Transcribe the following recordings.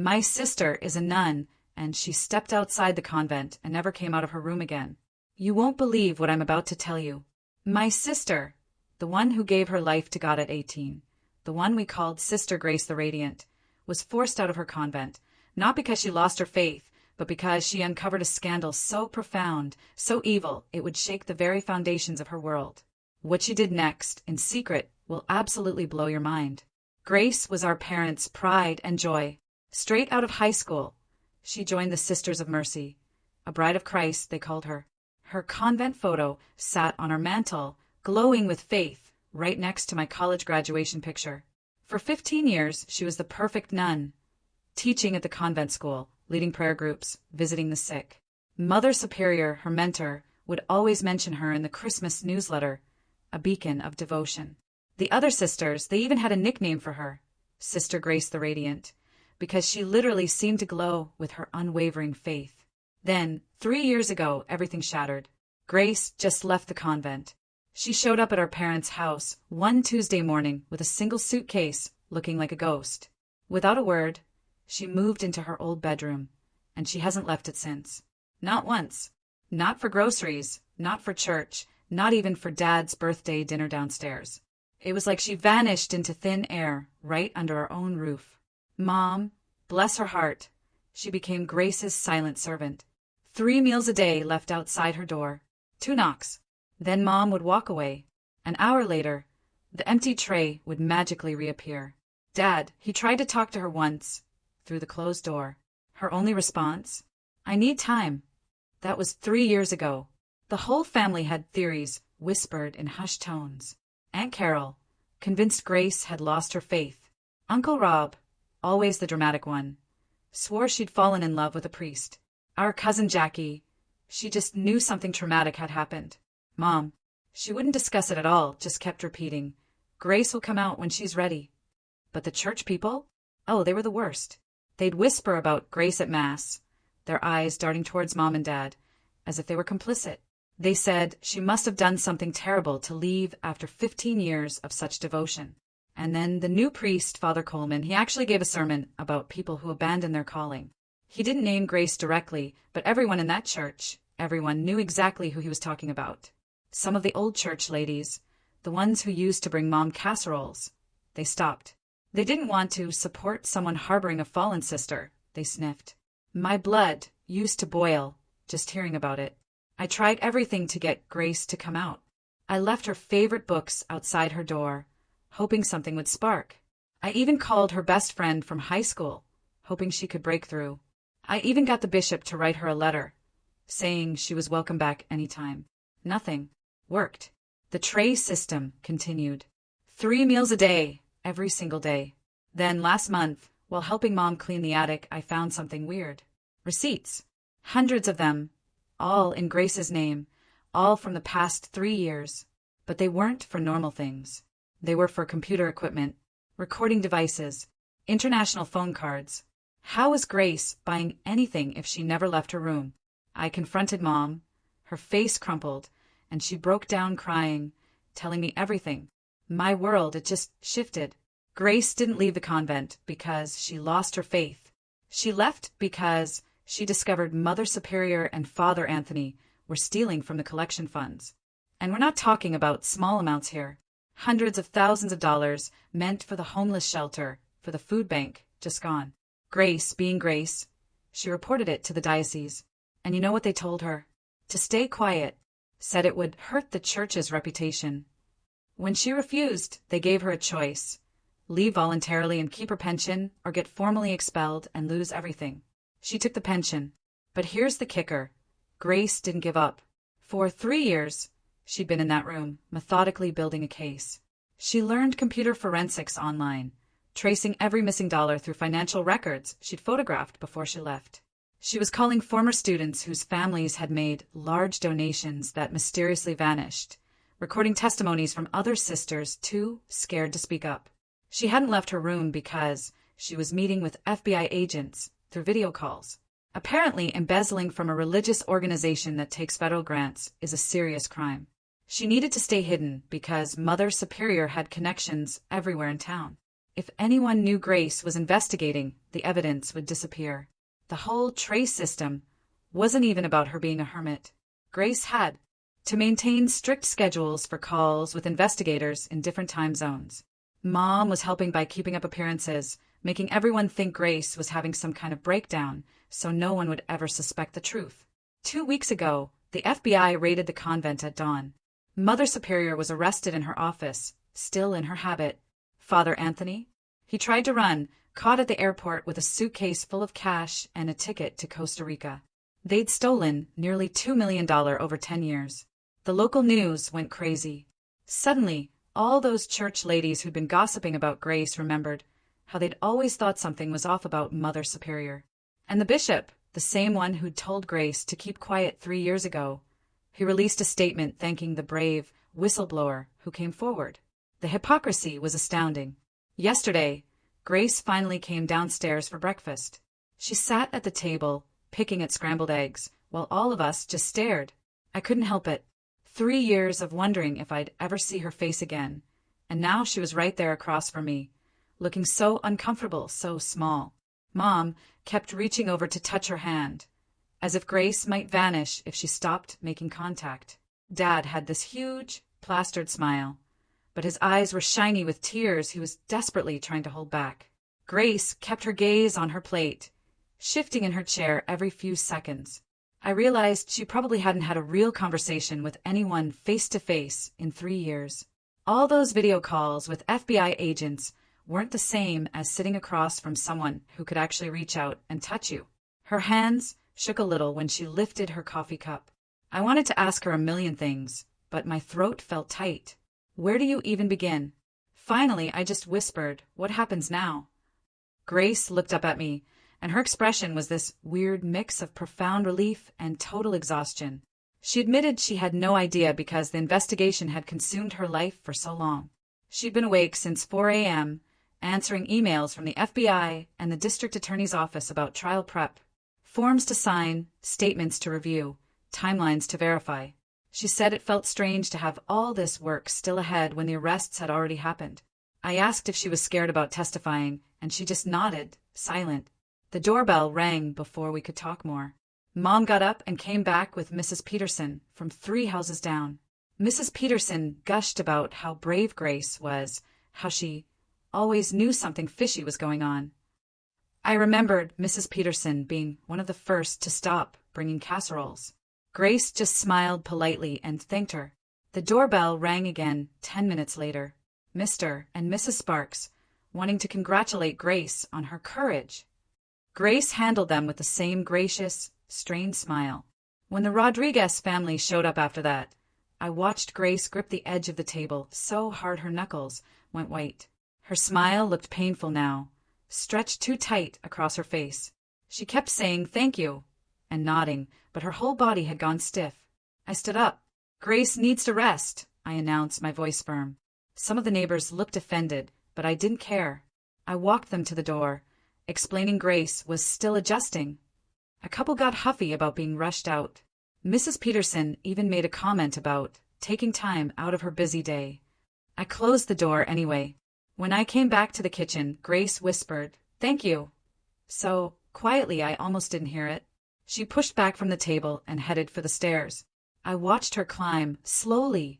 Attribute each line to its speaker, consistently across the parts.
Speaker 1: My sister is a nun, and she stepped outside the convent and never came out of her room again. You won't believe what I'm about to tell you. My sister, the one who gave her life to God at 18, the one we called Sister Grace the Radiant, was forced out of her convent, not because she lost her faith, but because she uncovered a scandal so profound, so evil, it would shake the very foundations of her world. What she did next, in secret, will absolutely blow your mind. Grace was our parents' pride and joy. Straight out of high school, she joined the Sisters of Mercy. A bride of Christ, they called her. Her convent photo sat on our mantel, glowing with faith, right next to my college graduation picture. For 15 years, she was the perfect nun, teaching at the convent school, leading prayer groups, visiting the sick. Mother Superior, her mentor, would always mention her in the Christmas newsletter, a beacon of devotion. The other sisters, they even had a nickname for her, Sister Grace the Radiant, because she literally seemed to glow with her unwavering faith. Then, 3 years ago, everything shattered. Grace just left the convent. She showed up at our parents' house one Tuesday morning with a single suitcase, looking like a ghost. Without a word, she moved into her old bedroom, and she hasn't left it since. Not once. Not for groceries, not for church, not even for Dad's birthday dinner downstairs. It was like she vanished into thin air, right under our own roof. Mom, bless her heart, she became Grace's silent servant. 3 meals a day left outside her door. 2 knocks. Then Mom would walk away. An hour later, the empty tray would magically reappear. Dad, he tried to talk to her once, through the closed door. Her only response? I need time. That was 3 years ago. The whole family had theories, whispered in hushed tones. Aunt Carol, convinced Grace had lost her faith. Uncle Rob, always the dramatic one, swore she'd fallen in love with a priest. Our cousin Jackie, she just knew something traumatic had happened. Mom, she wouldn't discuss it at all, just kept repeating, Grace will come out when she's ready. But the church people? Oh, they were the worst. They'd whisper about Grace at Mass, their eyes darting towards Mom and Dad, as if they were complicit. They said she must have done something terrible to leave after 15 years of such devotion. And then the new priest, Father Coleman, he actually gave a sermon about people who abandon their calling. He didn't name Grace directly, but everyone in that church, everyone knew exactly who he was talking about. Some of the old church ladies, the ones who used to bring Mom casseroles, they stopped. They didn't want to support someone harboring a fallen sister, they sniffed. My blood used to boil, just hearing about it. I tried everything to get Grace to come out. I left her favorite books outside her door, hoping something would spark. I even called her best friend from high school, hoping she could break through. I even got the bishop to write her a letter, saying she was welcome back anytime. Nothing worked. The tray system continued. 3 meals a day, every single day. Then last month, while helping Mom clean the attic, I found something weird. Receipts. Hundreds of them, all in Grace's name, all from the past 3 years. But they weren't for normal things. They were for computer equipment, recording devices, international phone cards. How was Grace buying anything if she never left her room? I confronted Mom. Her face crumpled, and she broke down crying, telling me everything. My world, it just shifted. Grace didn't leave the convent because she lost her faith. She left because she discovered Mother Superior and Father Anthony were stealing from the collection funds. And we're not talking about small amounts here. Hundreds of thousands of dollars meant for the homeless shelter, for the food bank, just gone. Grace, being Grace, she reported it to the diocese. And you know what they told her? To stay quiet, said it would hurt the church's reputation. When she refused, they gave her a choice. Leave voluntarily and keep her pension, or get formally expelled and lose everything. She took the pension. But here's the kicker. Grace didn't give up. For 3 years, she'd been in that room, methodically building a case. She learned computer forensics online, tracing every missing dollar through financial records she'd photographed before she left. She was calling former students whose families had made large donations that mysteriously vanished, recording testimonies from other sisters too scared to speak up. She hadn't left her room because she was meeting with FBI agents through video calls. Apparently, embezzling from a religious organization that takes federal grants is a serious crime. She needed to stay hidden because Mother Superior had connections everywhere in town. If anyone knew Grace was investigating, the evidence would disappear. The whole trace system wasn't even about her being a hermit. Grace had to maintain strict schedules for calls with investigators in different time zones. Mom was helping by keeping up appearances, making everyone think Grace was having some kind of breakdown, so no one would ever suspect the truth. 2 weeks ago, the FBI raided the convent at dawn. Mother Superior was arrested in her office, still in her habit. Father Anthony? He tried to run, caught at the airport with a suitcase full of cash and a ticket to Costa Rica. They'd stolen nearly $2 million over 10 years. The local news went crazy. Suddenly, all those church ladies who'd been gossiping about Grace remembered how they'd always thought something was off about Mother Superior. And the bishop, the same one who'd told Grace to keep quiet 3 years ago, he released a statement thanking the brave whistleblower who came forward. The hypocrisy was astounding. Yesterday, Grace finally came downstairs for breakfast. She sat at the table, picking at scrambled eggs, while all of us just stared. I couldn't help it. 3 years of wondering if I'd ever see her face again, and now she was right there across from me, looking so uncomfortable, so small. Mom kept reaching over to touch her hand, as if Grace might vanish if she stopped making contact. Dad had this huge, plastered smile, but his eyes were shiny with tears he was desperately trying to hold back. Grace kept her gaze on her plate, shifting in her chair every few seconds. I realized she probably hadn't had a real conversation with anyone face-to-face in 3 years. All those video calls with FBI agents weren't the same as sitting across from someone who could actually reach out and touch you. Her hands shook a little when she lifted her coffee cup. I wanted to ask her a million things, but my throat felt tight. Where do you even begin? Finally, I just whispered, "What happens now?" Grace looked up at me, and her expression was this weird mix of profound relief and total exhaustion. She admitted she had no idea because the investigation had consumed her life for so long. She'd been awake since 4 a.m., answering emails from the FBI and the district attorney's office about trial prep, forms to sign, statements to review, timelines to verify. She said it felt strange to have all this work still ahead when the arrests had already happened. I asked if she was scared about testifying, and she just nodded, silent. The doorbell rang before we could talk more. Mom got up and came back with Mrs. Peterson from 3 houses down. Mrs. Peterson gushed about how brave Grace was, how she always knew something fishy was going on. I remembered Mrs. Peterson being one of the first to stop bringing casseroles. Grace just smiled politely and thanked her. The doorbell rang again 10 minutes later. Mr. and Mrs. Sparks, wanting to congratulate Grace on her courage. Grace handled them with the same gracious, strained smile. When the Rodriguez family showed up after that, I watched Grace grip the edge of the table so hard her knuckles went white. Her smile looked painful now, stretched too tight across her face. She kept saying thank you and nodding, but her whole body had gone stiff. I stood up. "Grace needs to rest," I announced, my voice firm. Some of the neighbors looked offended, but I didn't care. I walked them to the door, explaining Grace was still adjusting. A couple got huffy about being rushed out. Mrs. Peterson even made a comment about taking time out of her busy day. I closed the door anyway. When I came back to the kitchen, Grace whispered, "Thank you," so quietly I almost didn't hear it. She pushed back from the table and headed for the stairs. I watched her climb, slowly,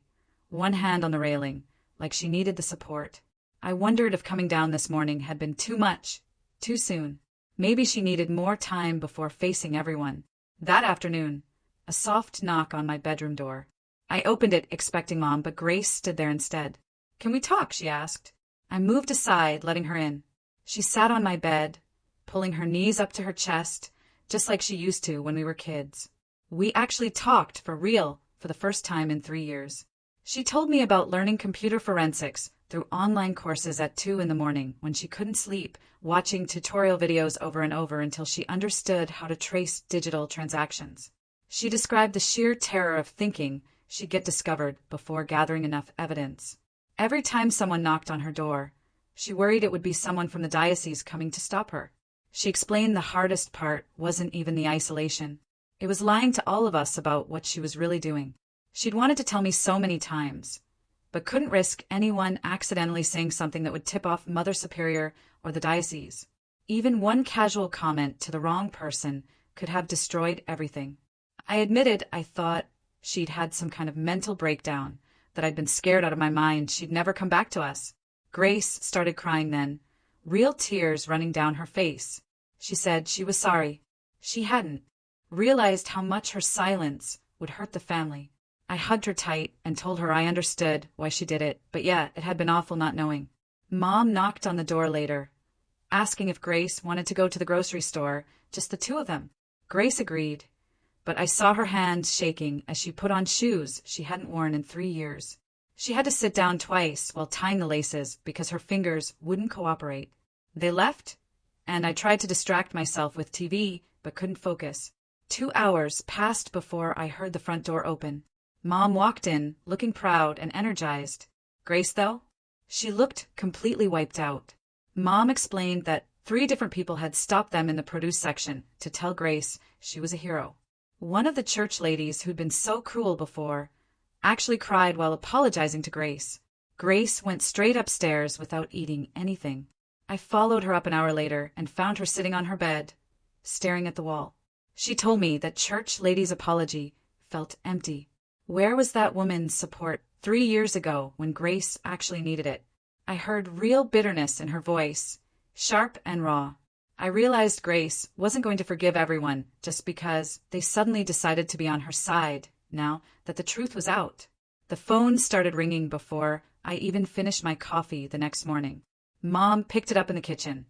Speaker 1: one hand on the railing, like she needed the support. I wondered if coming down this morning had been too much, too soon. Maybe she needed more time before facing everyone. That afternoon, a soft knock on my bedroom door. I opened it expecting Mom, but Grace stood there instead. "Can we talk?" she asked. I moved aside, letting her in. She sat on my bed, pulling her knees up to her chest, just like she used to when we were kids. We actually talked for real for the first time in 3 years. She told me about learning computer forensics through online courses at 2 in the morning when she couldn't sleep, watching tutorial videos over and over until she understood how to trace digital transactions. She described the sheer terror of thinking she'd get discovered before gathering enough evidence. Every time someone knocked on her door, she worried it would be someone from the diocese coming to stop her. She explained the hardest part wasn't even the isolation. It was lying to all of us about what she was really doing. She'd wanted to tell me so many times, but couldn't risk anyone accidentally saying something that would tip off Mother Superior or the diocese. Even one casual comment to the wrong person could have destroyed everything. I admitted I thought she'd had some kind of mental breakdown, that I'd been scared out of my mind she'd never come back to us. Grace started crying then, real tears running down her face. She said she was sorry. She hadn't realized how much her silence would hurt the family. I hugged her tight and told her I understood why she did it, but yeah, it had been awful not knowing. Mom knocked on the door later, asking if Grace wanted to go to the grocery store, just the two of them. Grace agreed, but I saw her hands shaking as she put on shoes she hadn't worn in 3 years. She had to sit down twice while tying the laces because her fingers wouldn't cooperate. They left, and I tried to distract myself with TV, but couldn't focus. 2 hours passed before I heard the front door open. Mom walked in, looking proud and energized. Grace, though? She looked completely wiped out. Mom explained that 3 different people had stopped them in the produce section to tell Grace she was a hero. One of the church ladies who'd been so cruel before actually cried while apologizing to Grace. Grace went straight upstairs without eating anything. I followed her up an hour later and found her sitting on her bed, staring at the wall. She told me that church lady's apology felt empty. Where was that woman's support 3 years ago when Grace actually needed it? I heard real bitterness in her voice, sharp and raw. I realized Grace wasn't going to forgive everyone just because they suddenly decided to be on her side now that the truth was out. The phone started ringing before I even finished my coffee the next morning. Mom picked it up in the kitchen,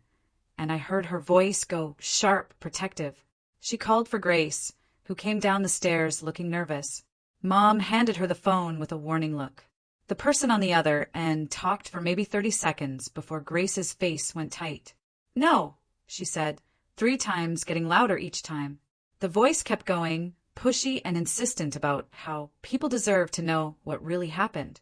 Speaker 1: and I heard her voice go sharp, protective. She called for Grace, who came down the stairs looking nervous. Mom handed her the phone with a warning look. The person on the other end talked for maybe 30 seconds before Grace's face went tight. "No," she said, 3 times, getting louder each time. The voice kept going, pushy and insistent about how people deserve to know what really happened.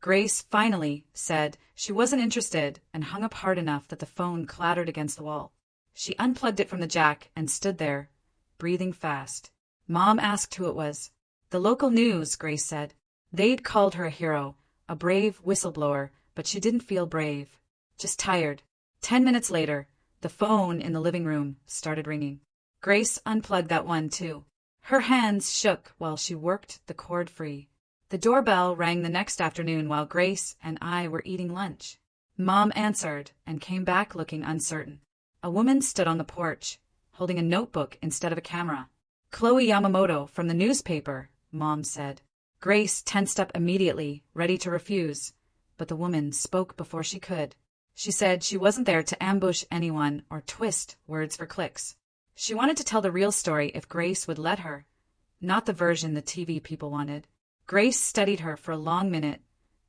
Speaker 1: Grace finally said she wasn't interested and hung up hard enough that the phone clattered against the wall. She unplugged it from the jack and stood there, breathing fast. Mom asked who it was. "The local news," Grace said. They'd called her a hero, a brave whistleblower, but she didn't feel brave, just tired. 10 minutes later, the phone in the living room started ringing. Grace unplugged that one too. Her hands shook while she worked the cord free. The doorbell rang the next afternoon while Grace and I were eating lunch. Mom answered and came back looking uncertain. A woman stood on the porch, holding a notebook instead of a camera. "Chloe Yamamoto from the newspaper," Mom said. Grace tensed up immediately, ready to refuse, but the woman spoke before she could. She said she wasn't there to ambush anyone or twist words for clicks. She wanted to tell the real story if Grace would let her, not the version the TV people wanted. Grace studied her for a long minute,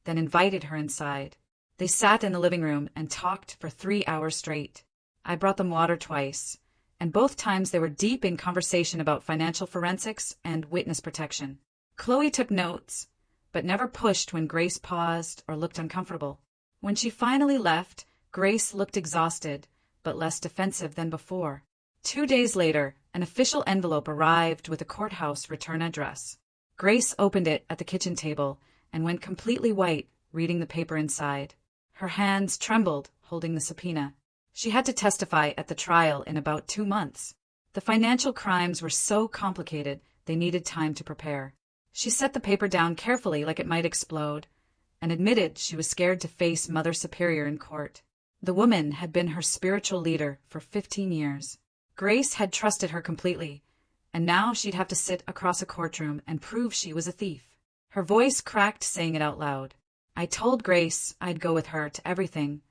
Speaker 1: then invited her inside. They sat in the living room and talked for 3 hours straight. I brought them water twice, and both times they were deep in conversation about financial forensics and witness protection. Chloe took notes, but never pushed when Grace paused or looked uncomfortable. When she finally left, Grace looked exhausted, but less defensive than before. 2 days later, an official envelope arrived with a courthouse return address. Grace opened it at the kitchen table and went completely white, reading the paper inside. Her hands trembled, holding the subpoena. She had to testify at the trial in about 2 months. The financial crimes were so complicated, they needed time to prepare. She set the paper down carefully like it might explode, and admitted she was scared to face Mother Superior in court. The woman had been her spiritual leader for 15 years. Grace had trusted her completely, and now she'd have to sit across a courtroom and prove she was a thief. Her voice cracked saying it out loud. I told Grace I'd go with her to everything,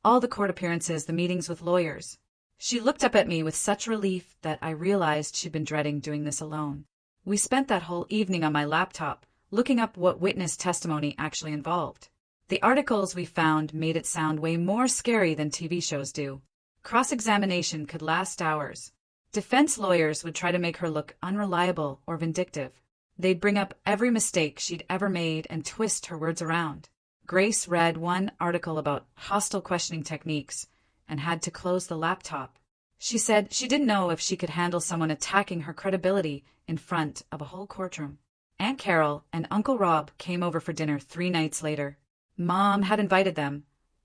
Speaker 1: all the court appearances, the meetings with lawyers. She looked up at me with such relief that I realized she'd been dreading doing this alone. We spent that whole evening on my laptop, looking up what witness testimony actually involved. The articles we found made it sound way more scary than TV shows do. Cross-examination could last hours. Defense lawyers would try to make her look unreliable or vindictive. They'd bring up every mistake she'd ever made and twist her words around. Grace read one article about hostile questioning techniques and had to close the laptop. She said she didn't know if she could handle someone attacking her credibility in front of a whole courtroom. Aunt Carol and Uncle Rob came over for dinner 3 nights later. Mom had invited them,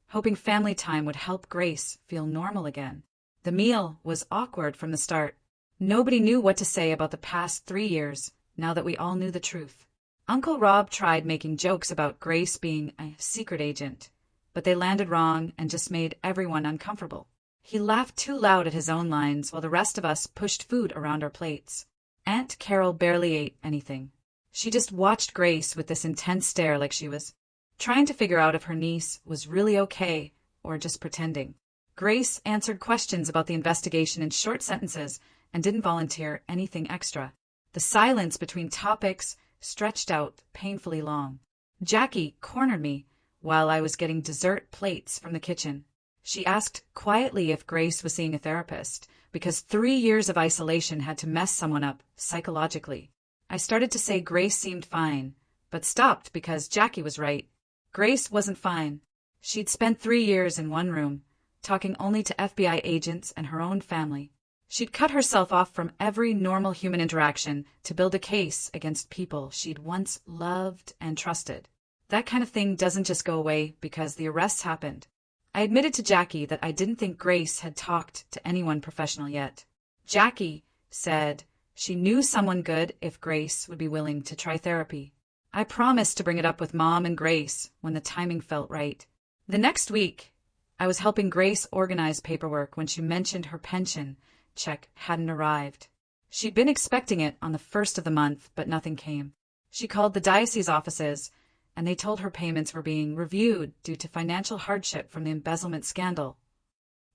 Speaker 1: hoping family time would help Grace feel normal again. The meal was awkward from the start. Nobody knew what to say about the past 3 years, now that we all knew the truth. Uncle Rob tried making jokes about Grace being a secret agent, but they landed wrong and just made everyone uncomfortable. He laughed too loud at his own lines while the rest of us pushed food around our plates. Aunt Carol barely ate anything. She just watched Grace with this intense stare like she was trying to figure out if her niece was really okay or just pretending. Grace answered questions about the investigation in short sentences and didn't volunteer anything extra. The silence between topics stretched out painfully long. Jackie cornered me while I was getting dessert plates from the kitchen. She asked quietly if Grace was seeing a therapist, because 3 years of isolation had to mess someone up psychologically. I started to say Grace seemed fine, but stopped because Jackie was right. Grace wasn't fine. She'd spent 3 years in one room, talking only to FBI agents and her own family. She'd cut herself off from every normal human interaction to build a case against people she'd once loved and trusted. That kind of thing doesn't just go away because the arrests happened. I admitted to Jackie that I didn't think Grace had talked to anyone professional yet. Jackie said she knew someone good if Grace would be willing to try therapy. I promised to bring it up with Mom and Grace when the timing felt right. The next week, I was helping Grace organize paperwork when she mentioned her pension check hadn't arrived. She'd been expecting it on the 1st of the month, but nothing came. She called the diocese offices, and they told her payments were being reviewed due to financial hardship from the embezzlement scandal.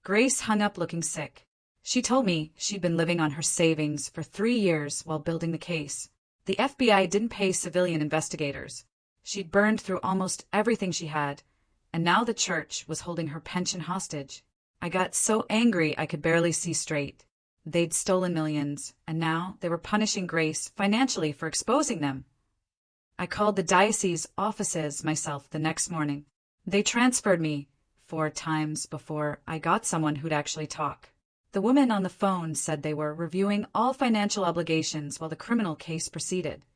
Speaker 1: Grace hung up looking sick. She told me she'd been living on her savings for 3 years while building the case. The FBI didn't pay civilian investigators. She'd burned through almost everything she had, and now the church was holding her pension hostage. I got so angry I could barely see straight. They'd stolen millions, and now they were punishing Grace financially for exposing them. I called the diocese offices myself the next morning. They transferred me 4 times before I got someone who'd actually talk. The woman on the phone said they were reviewing all financial obligations while the criminal case proceeded.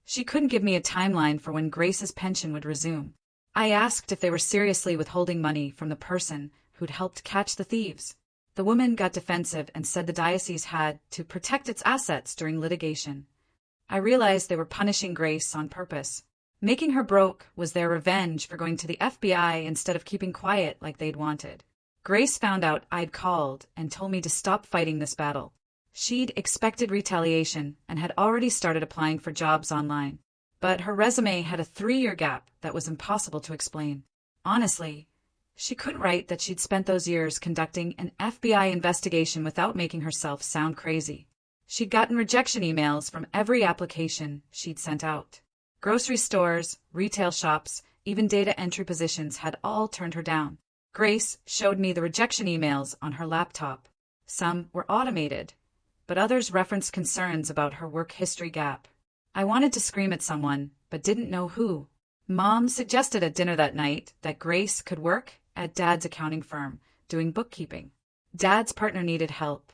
Speaker 1: She couldn't give me a timeline for when Grace's pension would resume. I asked if they were seriously withholding money from the person who'd helped catch the thieves. The woman got defensive and said the diocese had to protect its assets during litigation. I realized they were punishing Grace on purpose. Making her broke was their revenge for going to the FBI instead of keeping quiet like they'd wanted. Grace found out I'd called and told me to stop fighting this battle. She'd expected retaliation and had already started applying for jobs online. But her resume had a 3-year gap that was impossible to explain. Honestly, she couldn't write that she'd spent those years conducting an FBI investigation without making herself sound crazy. She'd gotten rejection emails from every application she'd sent out. Grocery stores, retail shops, even data entry positions had all turned her down. Grace showed me the rejection emails on her laptop. Some were automated, but others referenced concerns about her work history gap. I wanted to scream at someone, but didn't know who. Mom suggested at dinner that night that Grace could work at Dad's accounting firm, doing bookkeeping. Dad's partner needed help,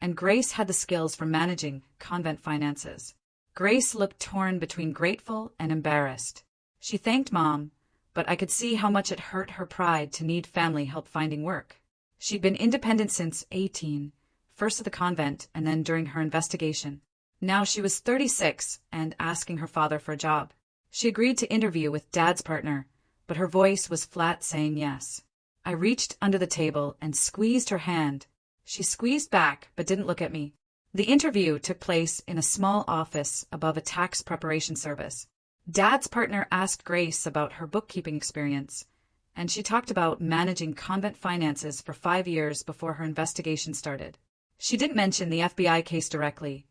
Speaker 1: and Grace had the skills for managing convent finances. Grace looked torn between grateful and embarrassed. She thanked Mom, but I could see how much it hurt her pride to need family help finding work. She'd been independent since 18, first at the convent and then during her investigation. Now she was 36 and asking her father for a job. She agreed to interview with Dad's partner, but her voice was flat saying yes. I reached under the table and squeezed her hand. She squeezed back but didn't look at me. The interview took place in a small office above a tax preparation service. Dad's partner asked Grace about her bookkeeping experience, and she talked about managing convent finances for 5 years before her investigation started. She didn't mention the FBI case directly,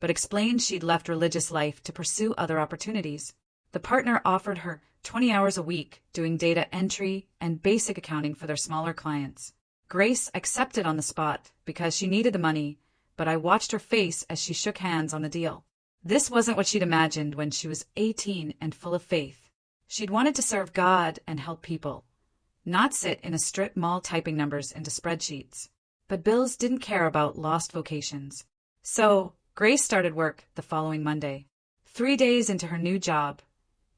Speaker 1: but explained she'd left religious life to pursue other opportunities. The partner offered her 20 hours a week doing data entry and basic accounting for their smaller clients. Grace accepted on the spot because she needed the money, but I watched her face as she shook hands on the deal. This wasn't what she'd imagined when she was 18 and full of faith. She'd wanted to serve God and help people, not sit in a strip mall typing numbers into spreadsheets. But bills didn't care about lost vocations. So Grace started work the following Monday. 3 days into her new job,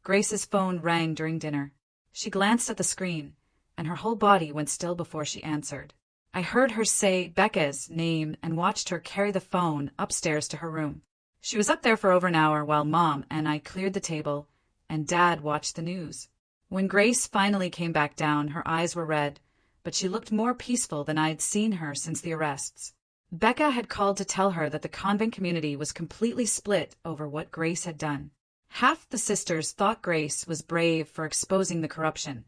Speaker 1: Grace's phone rang during dinner. She glanced at the screen, and her whole body went still before she answered. I heard her say Becca's name and watched her carry the phone upstairs to her room. She was up there for over an hour while Mom and I cleared the table, and Dad watched the news. When Grace finally came back down, her eyes were red, but she looked more peaceful than I had seen her since the arrests. Becca had called to tell her that the convent community was completely split over what Grace had done. Half the sisters thought Grace was brave for exposing the corruption,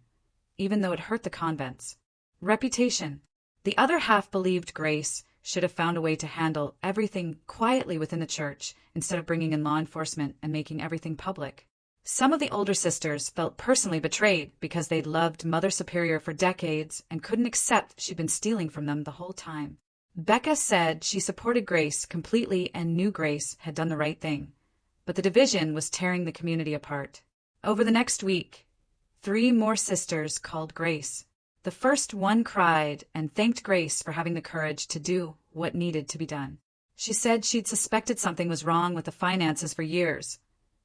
Speaker 1: even though it hurt the convent's reputation. The other half believed Grace should have found a way to handle everything quietly within the church instead of bringing in law enforcement and making everything public. Some of the older sisters felt personally betrayed because they'd loved Mother Superior for decades and couldn't accept she'd been stealing from them the whole time. Becca said she supported Grace completely and knew Grace had done the right thing, but the division was tearing the community apart. Over the next week, 3 more sisters called Grace. The first one cried and thanked Grace for having the courage to do what needed to be done. She said she'd suspected something was wrong with the finances for years,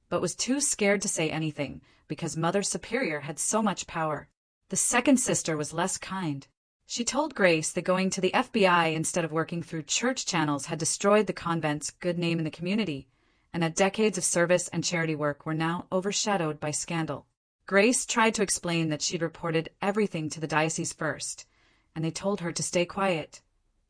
Speaker 1: but was too scared to say anything because Mother Superior had so much power. The second sister was less kind. She told Grace that going to the FBI instead of working through church channels had destroyed the convent's good name in the community, and that decades of service and charity work were now overshadowed by scandal. Grace tried to explain that she'd reported everything to the diocese first, and they told her to stay quiet.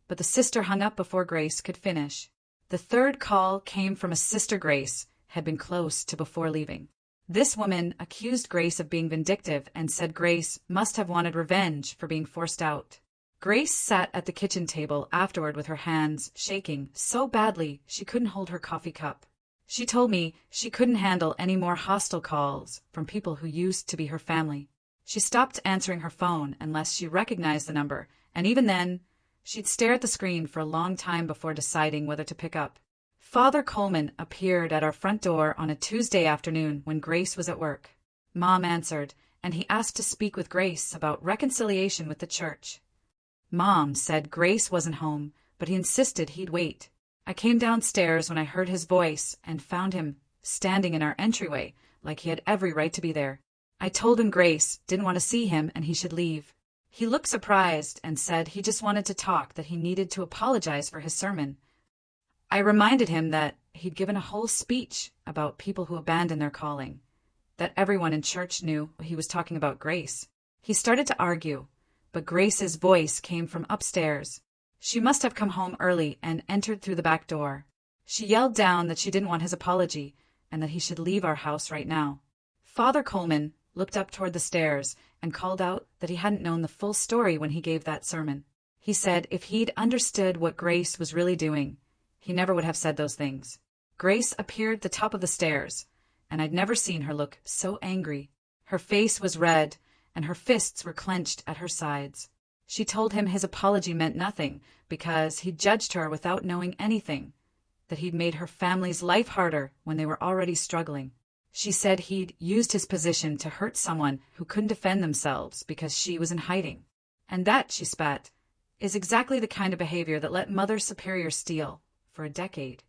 Speaker 1: But the sister hung up before Grace could finish. The third call came from a sister Grace had been close to before leaving. This woman accused Grace of being vindictive and said Grace must have wanted revenge for being forced out. Grace sat at the kitchen table afterward with her hands shaking so badly she couldn't hold her coffee cup. She told me she couldn't handle any more hostile calls from people who used to be her family. She stopped answering her phone unless she recognized the number, and even then, she'd stare at the screen for a long time before deciding whether to pick up. Father Coleman appeared at our front door on a Tuesday afternoon when Grace was at work. Mom answered, and he asked to speak with Grace about reconciliation with the church. Mom said Grace wasn't home, but he insisted he'd wait. I came downstairs when I heard his voice and found him standing in our entryway like he had every right to be there. I told him Grace didn't want to see him and he should leave. He looked surprised and said he just wanted to talk, that he needed to apologize for his sermon. I reminded him that he'd given a whole speech about people who abandon their calling, that everyone in church knew he was talking about Grace. He started to argue, but Grace's voice came from upstairs. She must have come home early and entered through the back door. She yelled down that she didn't want his apology and that he should leave our house right now. Father Coleman looked up toward the stairs and called out that he hadn't known the full story when he gave that sermon. He said if he'd understood what Grace was really doing, he never would have said those things. Grace appeared at the top of the stairs, and I'd never seen her look so angry. Her face was red, and her fists were clenched at her sides. She told him his apology meant nothing because he'd judged her without knowing anything, that he'd made her family's life harder when they were already struggling. She said he'd used his position to hurt someone who couldn't defend themselves because she was in hiding. And that, she spat, is exactly the kind of behavior that let Mother Superior steal for a decade.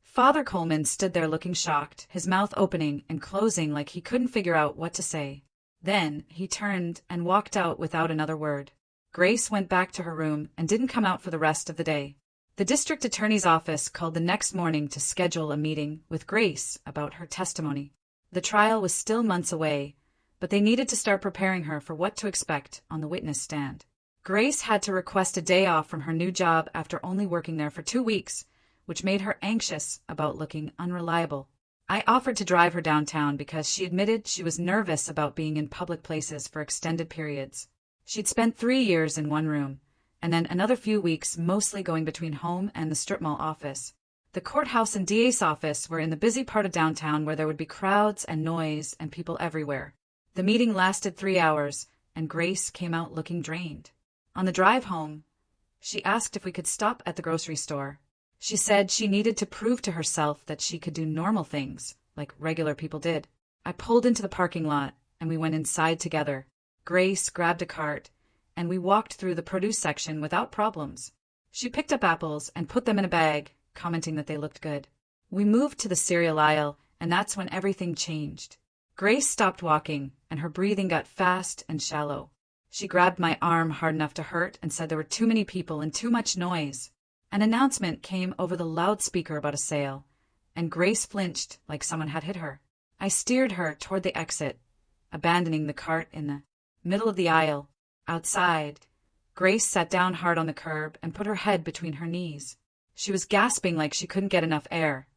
Speaker 1: Father Coleman stood there looking shocked, his mouth opening and closing like he couldn't figure out what to say. Then he turned and walked out without another word. Grace went back to her room and didn't come out for the rest of the day. The district attorney's office called the next morning to schedule a meeting with Grace about her testimony. The trial was still months away, but they needed to start preparing her for what to expect on the witness stand. Grace had to request a day off from her new job after only working there for 2 weeks, which made her anxious about looking unreliable. I offered to drive her downtown because she admitted she was nervous about being in public places for extended periods. She'd spent 3 years in one room, and then another few weeks mostly going between home and the strip mall office. The courthouse and DA's office were in the busy part of downtown where there would be crowds and noise and people everywhere. The meeting lasted 3 hours, and Grace came out looking drained. On the drive home, she asked if we could stop at the grocery store. She said she needed to prove to herself that she could do normal things, like regular people did. I pulled into the parking lot, and we went inside together. Grace grabbed a cart, and we walked through the produce section without problems. She picked up apples and put them in a bag, commenting that they looked good. We moved to the cereal aisle, and that's when everything changed. Grace stopped walking, and her breathing got fast and shallow. She grabbed my arm hard enough to hurt and said there were too many people and too much noise. An announcement came over the loudspeaker about a sale, and Grace flinched like someone had hit her. I steered her toward the exit, abandoning the cart in the middle of the aisle. Outside, Grace sat down hard on the curb and put her head between her knees. She was gasping like she couldn't get enough air,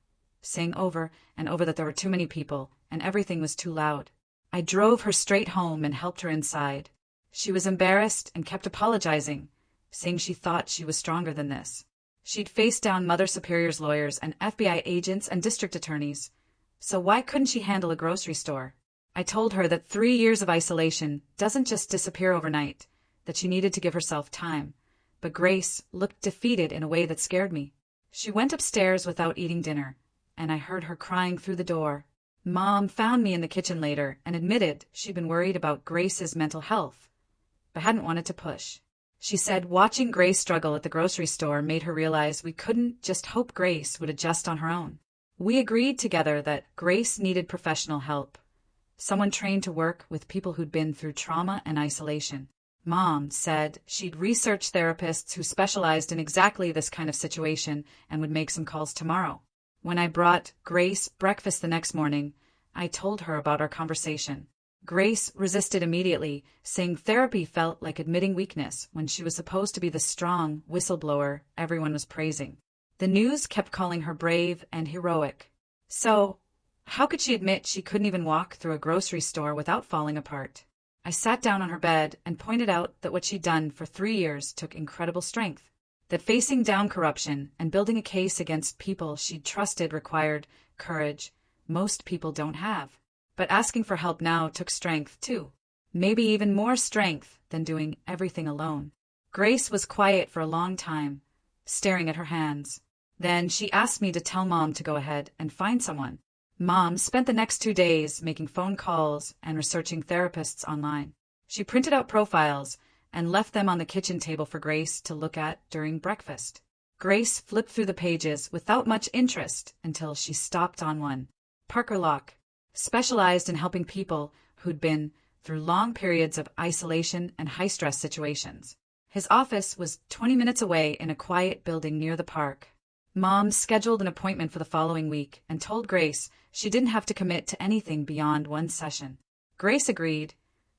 Speaker 1: saying over and over that there were too many people and everything was too loud. I drove her straight home and helped her inside. She was embarrassed and kept apologizing, saying she thought she was stronger than this. She'd faced down Mother Superior's lawyers and FBI agents and district attorneys, so why couldn't she handle a grocery store? I told her that 3 years of isolation doesn't just disappear overnight, that she needed to give herself time, but Grace looked defeated in a way that scared me. She went upstairs without eating dinner, and I heard her crying through the door. Mom found me in the kitchen later and admitted she'd been worried about Grace's mental health, but hadn't wanted to push. She said watching Grace struggle at the grocery store made her realize we couldn't just hope Grace would adjust on her own. We agreed together that Grace needed professional help, someone trained to work with people who'd been through trauma and isolation. Mom said she'd researched therapists who specialized in exactly this kind of situation and would make some calls tomorrow. When I brought Grace breakfast the next morning, I told her about our conversation. Grace resisted immediately, saying therapy felt like admitting weakness when she was supposed to be the strong whistleblower everyone was praising. The news kept calling her brave and heroic. So, how could she admit she couldn't even walk through a grocery store without falling apart? I sat down on her bed and pointed out that what she'd done for 3 years took incredible strength, that facing down corruption and building a case against people she'd trusted required courage most people don't have. But asking for help now took strength, too. Maybe even more strength than doing everything alone. Grace was quiet for a long time, staring at her hands. Then she asked me to tell Mom to go ahead and find someone. Mom spent the next 2 days making phone calls and researching therapists online. She printed out profiles and left them on the kitchen table for Grace to look at during breakfast. Grace flipped through the pages without much interest until she stopped on one. Parker Locke specialized in helping people who'd been through long periods of isolation and high-stress situations. His office was 20 minutes away in a quiet building near the park. Mom scheduled an appointment for the following week and told Grace she didn't have to commit to anything beyond one session. Grace agreed,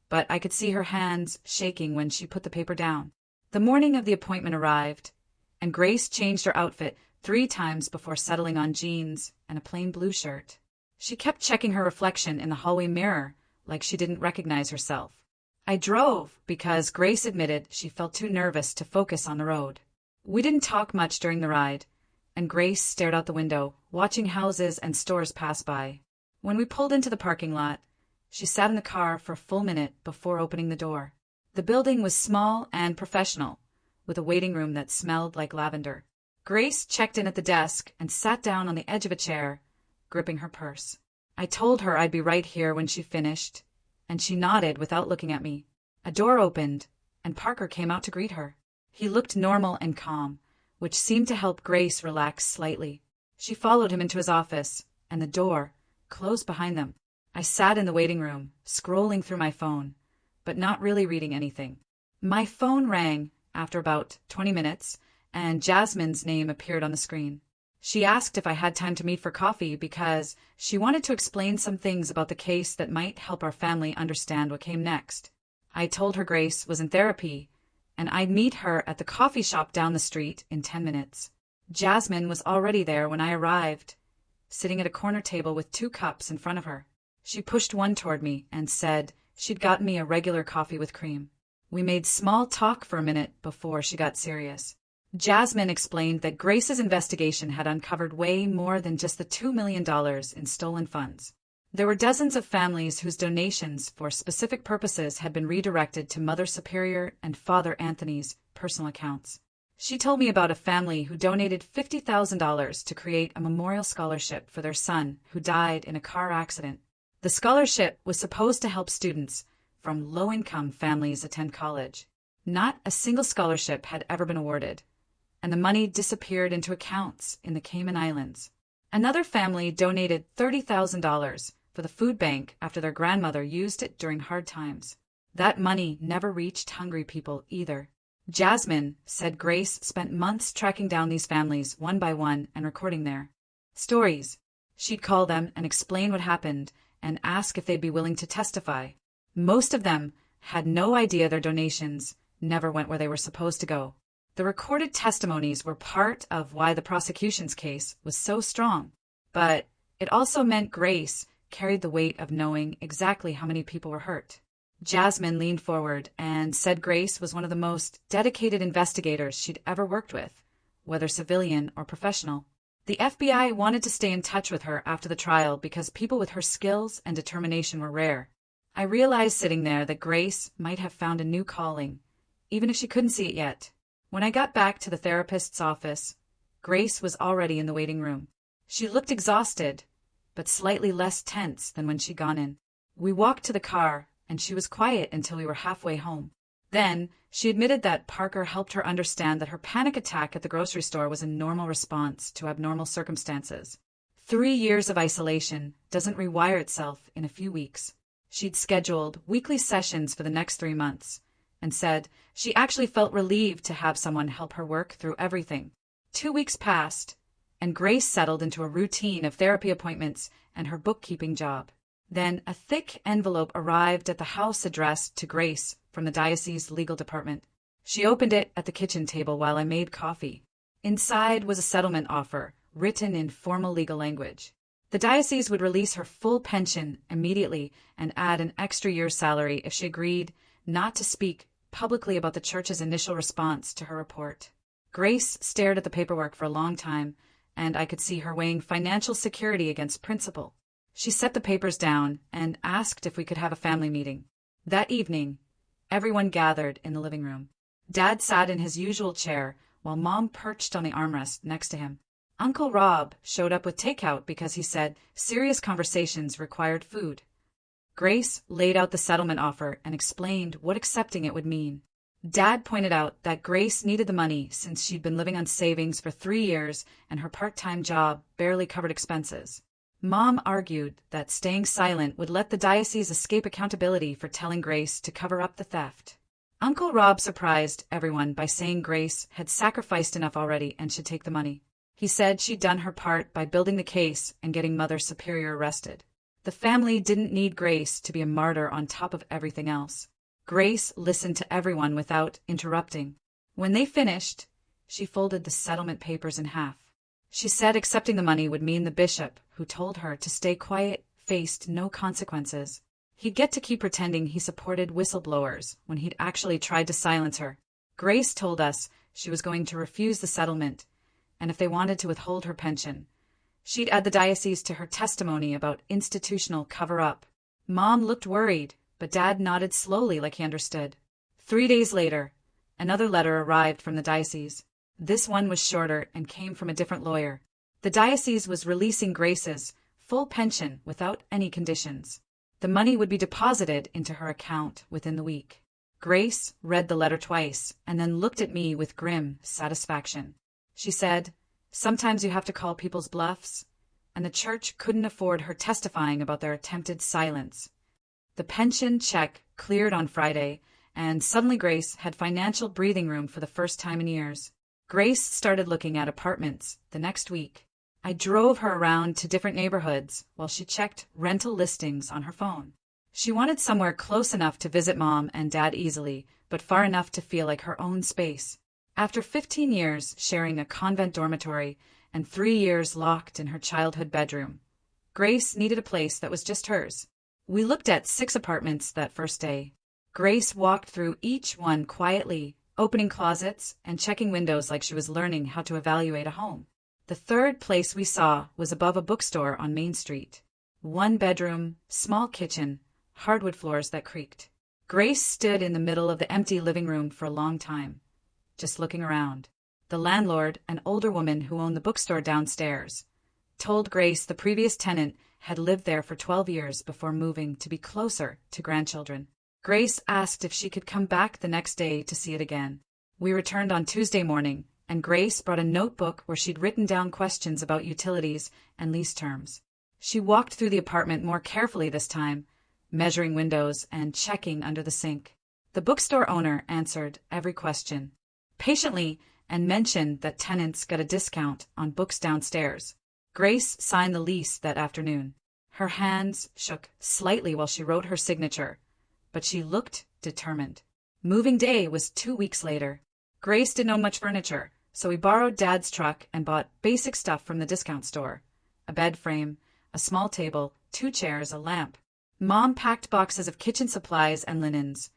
Speaker 1: but I could see her hands shaking when she put the paper down. The morning of the appointment arrived, and Grace changed her outfit 3 times before settling on jeans and a plain blue shirt. She kept checking her reflection in the hallway mirror like she didn't recognize herself. I drove because Grace admitted she felt too nervous to focus on the road. We didn't talk much during the ride, and Grace stared out the window, watching houses and stores pass by. When we pulled into the parking lot, she sat in the car for a full minute before opening the door. The building was small and professional, with a waiting room that smelled like lavender. Grace checked in at the desk and sat down on the edge of a chair, gripping her purse. I told her I'd be right here when she finished, and she nodded without looking at me. A door opened, and Parker came out to greet her. He looked normal and calm, which seemed to help Grace relax slightly. She followed him into his office, and the door closed behind them. I sat in the waiting room, scrolling through my phone, but not really reading anything. My phone rang after about 20 minutes, and Jasmine's name appeared on the screen. She asked if I had time to meet for coffee because she wanted to explain some things about the case that might help our family understand what came next. I told her Grace was in therapy, and I'd meet her at the coffee shop down the street in 10 minutes. Jasmine was already there when I arrived, sitting at a corner table with 2 cups in front of her. She pushed one toward me and said she'd gotten me a regular coffee with cream. We made small talk for a minute before she got serious. Jasmine explained that Grace's investigation had uncovered way more than just the $2 million in stolen funds. There were dozens of families whose donations for specific purposes had been redirected to Mother Superior and Father Anthony's personal accounts. She told me about a family who donated $50,000 to create a memorial scholarship for their son who died in a car accident. The scholarship was supposed to help students from low-income families attend college. Not a single scholarship had ever been awarded, and the money disappeared into accounts in the Cayman Islands. Another family donated $30,000 for the food bank after their grandmother used it during hard times. That money never reached hungry people either. Jasmine said Grace spent months tracking down these families one by one and recording their stories. She'd call them and explain what happened and ask if they'd be willing to testify. Most of them had no idea their donations never went where they were supposed to go. The recorded testimonies were part of why the prosecution's case was so strong, but it also meant Grace carried the weight of knowing exactly how many people were hurt. Jasmine leaned forward and said Grace was one of the most dedicated investigators she'd ever worked with, whether civilian or professional. The FBI wanted to stay in touch with her after the trial because people with her skills and determination were rare. I realized sitting there that Grace might have found a new calling, even if she couldn't see it yet. When I got back to the therapist's office, Grace was already in the waiting room. She looked exhausted, but slightly less tense than when she'd gone in. We walked to the car, and she was quiet until we were halfway home. Then, she admitted that Parker helped her understand that her panic attack at the grocery store was a normal response to abnormal circumstances. 3 years of isolation doesn't rewire itself in a few weeks. She'd scheduled weekly sessions for the next 3 months, and said she actually felt relieved to have someone help her work through everything. 2 weeks passed, and Grace settled into a routine of therapy appointments and her bookkeeping job. Then a thick envelope arrived at the house addressed to Grace from the diocese legal department. She opened it at the kitchen table while I made coffee. Inside was a settlement offer, written in formal legal language. The diocese would release her full pension immediately and add an extra year's salary if she agreed not to speak publicly about the church's initial response to her report. Grace stared at the paperwork for a long time, and I could see her weighing financial security against principle. She set the papers down and asked if we could have a family meeting. That evening, everyone gathered in the living room. Dad sat in his usual chair while Mom perched on the armrest next to him. Uncle Rob showed up with takeout because he said serious conversations required food. Grace laid out the settlement offer and explained what accepting it would mean. Dad pointed out that Grace needed the money since she'd been living on savings for 3 years and her part-time job barely covered expenses. Mom argued that staying silent would let the diocese escape accountability for telling Grace to cover up the theft. Uncle Rob surprised everyone by saying Grace had sacrificed enough already and should take the money. He said she'd done her part by building the case and getting Mother Superior arrested. The family didn't need Grace to be a martyr on top of everything else. Grace listened to everyone without interrupting. When they finished, she folded the settlement papers in half. She said accepting the money would mean the bishop, who told her to stay quiet, faced no consequences. He'd get to keep pretending he supported whistleblowers when he'd actually tried to silence her. Grace told us she was going to refuse the settlement, and if they wanted to withhold her pension, she'd add the diocese to her testimony about institutional cover-up. Mom looked worried, but Dad nodded slowly like he understood. 3 days later, another letter arrived from the diocese. This one was shorter and came from a different lawyer. The diocese was releasing Grace's full pension without any conditions. The money would be deposited into her account within the week. Grace read the letter twice and then looked at me with grim satisfaction. She said, "Sometimes you have to call people's bluffs," and the church couldn't afford her testifying about their attempted silence. The pension check cleared on Friday, and suddenly Grace had financial breathing room for the first time in years. Grace started looking at apartments the next week. I drove her around to different neighborhoods while she checked rental listings on her phone. She wanted somewhere close enough to visit Mom and Dad easily, but far enough to feel like her own space. After 15 years sharing a convent dormitory and 3 years locked in her childhood bedroom, Grace needed a place that was just hers. We looked at 6 apartments that first day. Grace walked through each one quietly, opening closets and checking windows like she was learning how to evaluate a home. The third place we saw was above a bookstore on Main Street. 1 bedroom, small kitchen, hardwood floors that creaked. Grace stood in the middle of the empty living room for a long time, just looking around. The landlord, an older woman who owned the bookstore downstairs, told Grace the previous tenant had lived there for 12 years before moving to be closer to grandchildren. Grace asked if she could come back the next day to see it again. We returned on Tuesday morning, and Grace brought a notebook where she'd written down questions about utilities and lease terms. She walked through the apartment more carefully this time, measuring windows and checking under the sink. The bookstore owner answered every question patiently and mentioned that tenants got a discount on books downstairs. Grace signed the lease that afternoon. Her hands shook slightly while she wrote her signature, but she looked determined. Moving day was 2 weeks later. Grace didn't own much furniture, so we borrowed Dad's truck and bought basic stuff from the discount store. A bed frame, a small table, 2 chairs, a lamp. Mom packed boxes of kitchen supplies and linens,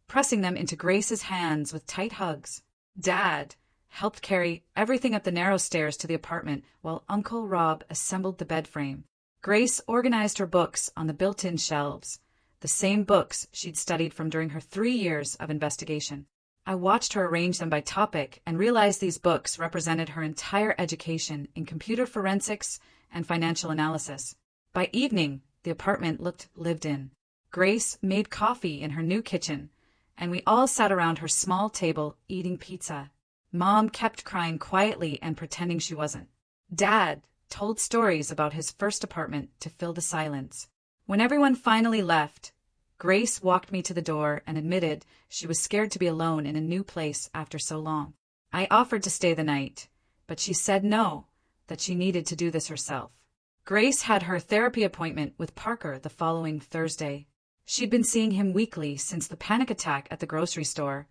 Speaker 1: pressing them into Grace's hands with tight hugs. Dad helped carry everything up the narrow stairs to the apartment while Uncle Rob assembled the bed frame. Grace organized her books on the built-in shelves, the same books she'd studied from during her 3 years of investigation. I watched her arrange them by topic and realized these books represented her entire education in computer forensics and financial analysis. By evening, the apartment looked lived in. Grace made coffee in her new kitchen, and we all sat around her small table eating pizza. Mom kept crying quietly and pretending she wasn't. Dad told stories about his first apartment to fill the silence. When everyone finally left, Grace walked me to the door and admitted she was scared to be alone in a new place after so long. I offered to stay the night, but she said no, that she needed to do this herself. Grace had her therapy appointment with Parker the following Thursday. She'd been seeing him weekly since the panic attack at the grocery store,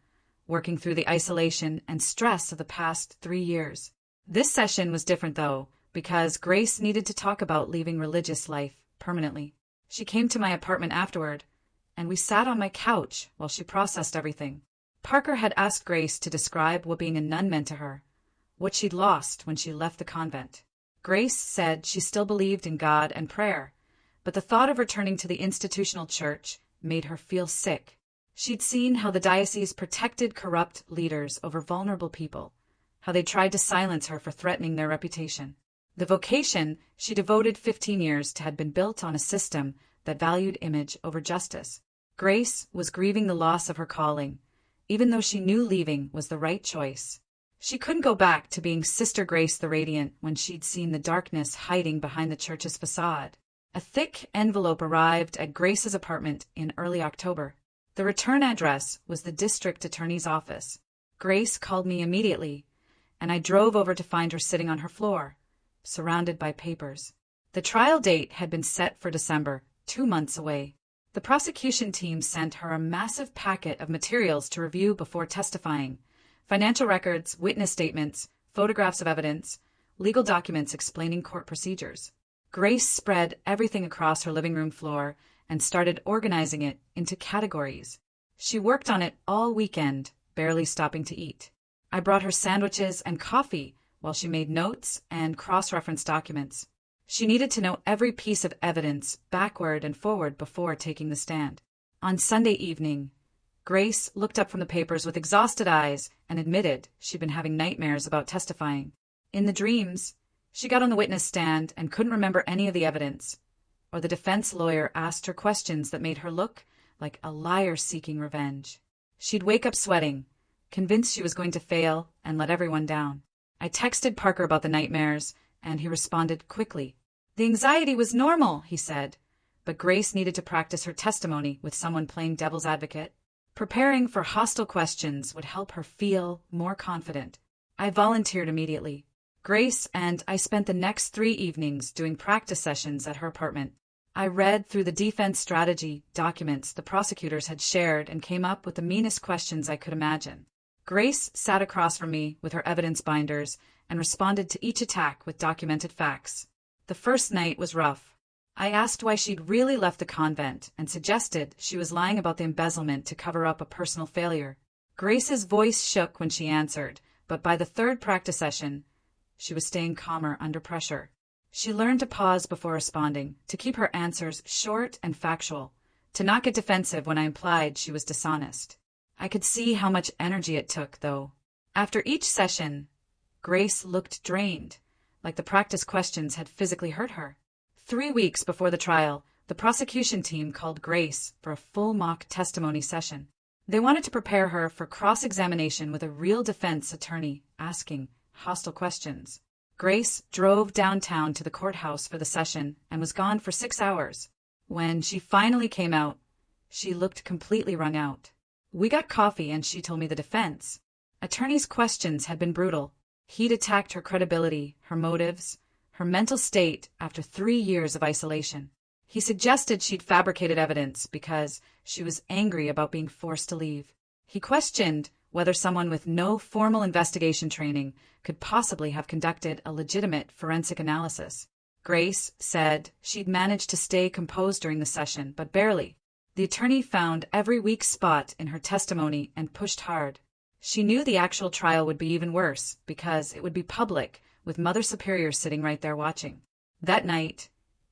Speaker 1: working through the isolation and stress of the past 3 years. This session was different, though, because Grace needed to talk about leaving religious life permanently. She came to my apartment afterward, and we sat on my couch while she processed everything. Parker had asked Grace to describe what being a nun meant to her, what she'd lost when she left the convent. Grace said she still believed in God and prayer, but the thought of returning to the institutional church made her feel sick. She'd seen how the diocese protected corrupt leaders over vulnerable people, how they tried to silence her for threatening their reputation. The vocation she devoted 15 years to had been built on a system that valued image over justice. Grace was grieving the loss of her calling, even though she knew leaving was the right choice. She couldn't go back to being Sister Grace the Radiant when she'd seen the darkness hiding behind the church's facade. A thick envelope arrived at Grace's apartment in early October. The return address was the district attorney's office. Grace called me immediately, and I drove over to find her sitting on her floor, surrounded by papers. The trial date had been set for December, 2 months away. The prosecution team sent her a massive packet of materials to review before testifying: financial records, witness statements, photographs of evidence, legal documents explaining court procedures. Grace spread everything across her living room floor and started organizing it into categories. She worked on it all weekend, barely stopping to eat. I brought her sandwiches and coffee while she made notes and cross-referenced documents. She needed to know every piece of evidence backward and forward before taking the stand. On Sunday evening, Grace looked up from the papers with exhausted eyes and admitted she'd been having nightmares about testifying. In the dreams, she got on the witness stand and couldn't remember any of the evidence, or the defense lawyer asked her questions that made her look like a liar seeking revenge. She'd wake up sweating, convinced she was going to fail and let everyone down. I texted Parker about the nightmares, and he responded quickly. The anxiety was normal, he said, but Grace needed to practice her testimony with someone playing devil's advocate. Preparing for hostile questions would help her feel more confident. I volunteered immediately. Grace and I spent the next 3 evenings doing practice sessions at her apartment. I read through the defense strategy documents the prosecutors had shared and came up with the meanest questions I could imagine. Grace sat across from me with her evidence binders and responded to each attack with documented facts. The first night was rough. I asked why she'd really left the convent and suggested she was lying about the embezzlement to cover up a personal failure. Grace's voice shook when she answered, but by the 3rd practice session, she was staying calmer under pressure. She learned to pause before responding, to keep her answers short and factual, to not get defensive when I implied she was dishonest. I could see how much energy it took, though. After each session, Grace looked drained, like the practice questions had physically hurt her. 3 weeks before the trial, the prosecution team called Grace for a full mock testimony session. They wanted to prepare her for cross-examination with a real defense attorney asking hostile questions. Grace drove downtown to the courthouse for the session and was gone for 6 hours. When she finally came out, she looked completely wrung out. We got coffee and she told me the defense attorney's questions had been brutal. He'd attacked her credibility, her motives, her mental state after 3 years of isolation. He suggested she'd fabricated evidence because she was angry about being forced to leave. He questioned whether someone with no formal investigation training could possibly have conducted a legitimate forensic analysis. Grace said she'd managed to stay composed during the session, but barely. The attorney found every weak spot in her testimony and pushed hard. She knew the actual trial would be even worse because it would be public, with Mother Superior sitting right there watching. That night,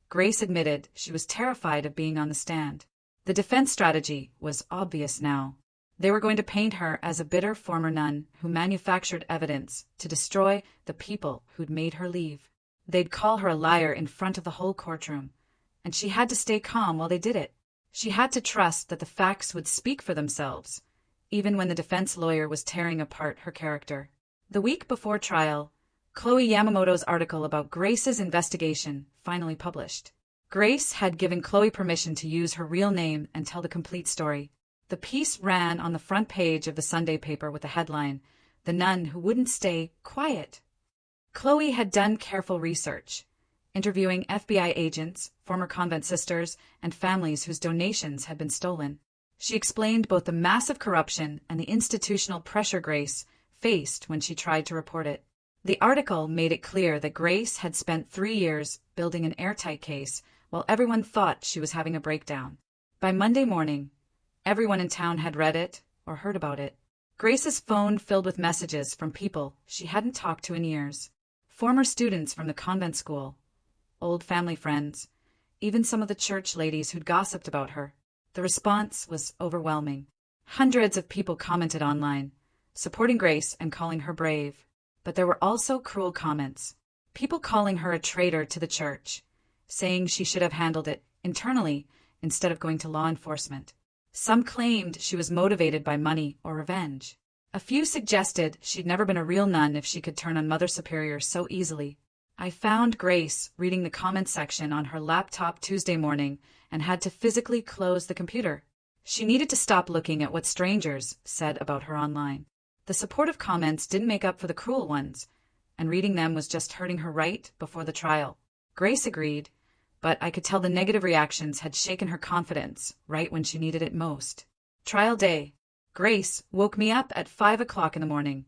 Speaker 1: Grace admitted she was terrified of being on the stand. The defense strategy was obvious now. They were going to paint her as a bitter former nun who manufactured evidence to destroy the people who'd made her leave. They'd call her a liar in front of the whole courtroom, and she had to stay calm while they did it. She had to trust that the facts would speak for themselves, even when the defense lawyer was tearing apart her character. The week before trial, Chloe Yamamoto's article about Grace's investigation finally published. Grace had given Chloe permission to use her real name and tell the complete story. The piece ran on the front page of the Sunday paper with the headline, "The Nun Who Wouldn't Stay Quiet." Chloe had done careful research, interviewing FBI agents, former convent sisters, and families whose donations had been stolen. She explained both the massive corruption and the institutional pressure Grace faced when she tried to report it. The article made it clear that Grace had spent 3 years building an airtight case while everyone thought she was having a breakdown. By Monday morning, everyone in town had read it or heard about it. Grace's phone filled with messages from people she hadn't talked to in years. Former students from the convent school, old family friends, even some of the church ladies who'd gossiped about her. The response was overwhelming. Hundreds of people commented online, supporting Grace and calling her brave. But there were also cruel comments. People calling her a traitor to the church, saying she should have handled it internally instead of going to law enforcement. Some claimed she was motivated by money or revenge. A few suggested she'd never been a real nun if she could turn on Mother Superior so easily. I found Grace reading the comment section on her laptop Tuesday morning and had to physically close the computer. She needed to stop looking at what strangers said about her online. The supportive comments didn't make up for the cruel ones, and reading them was just hurting her right before the trial. Grace agreed, but I could tell the negative reactions had shaken her confidence right when she needed it most. Trial day. Grace woke me up at 5 o'clock in the morning,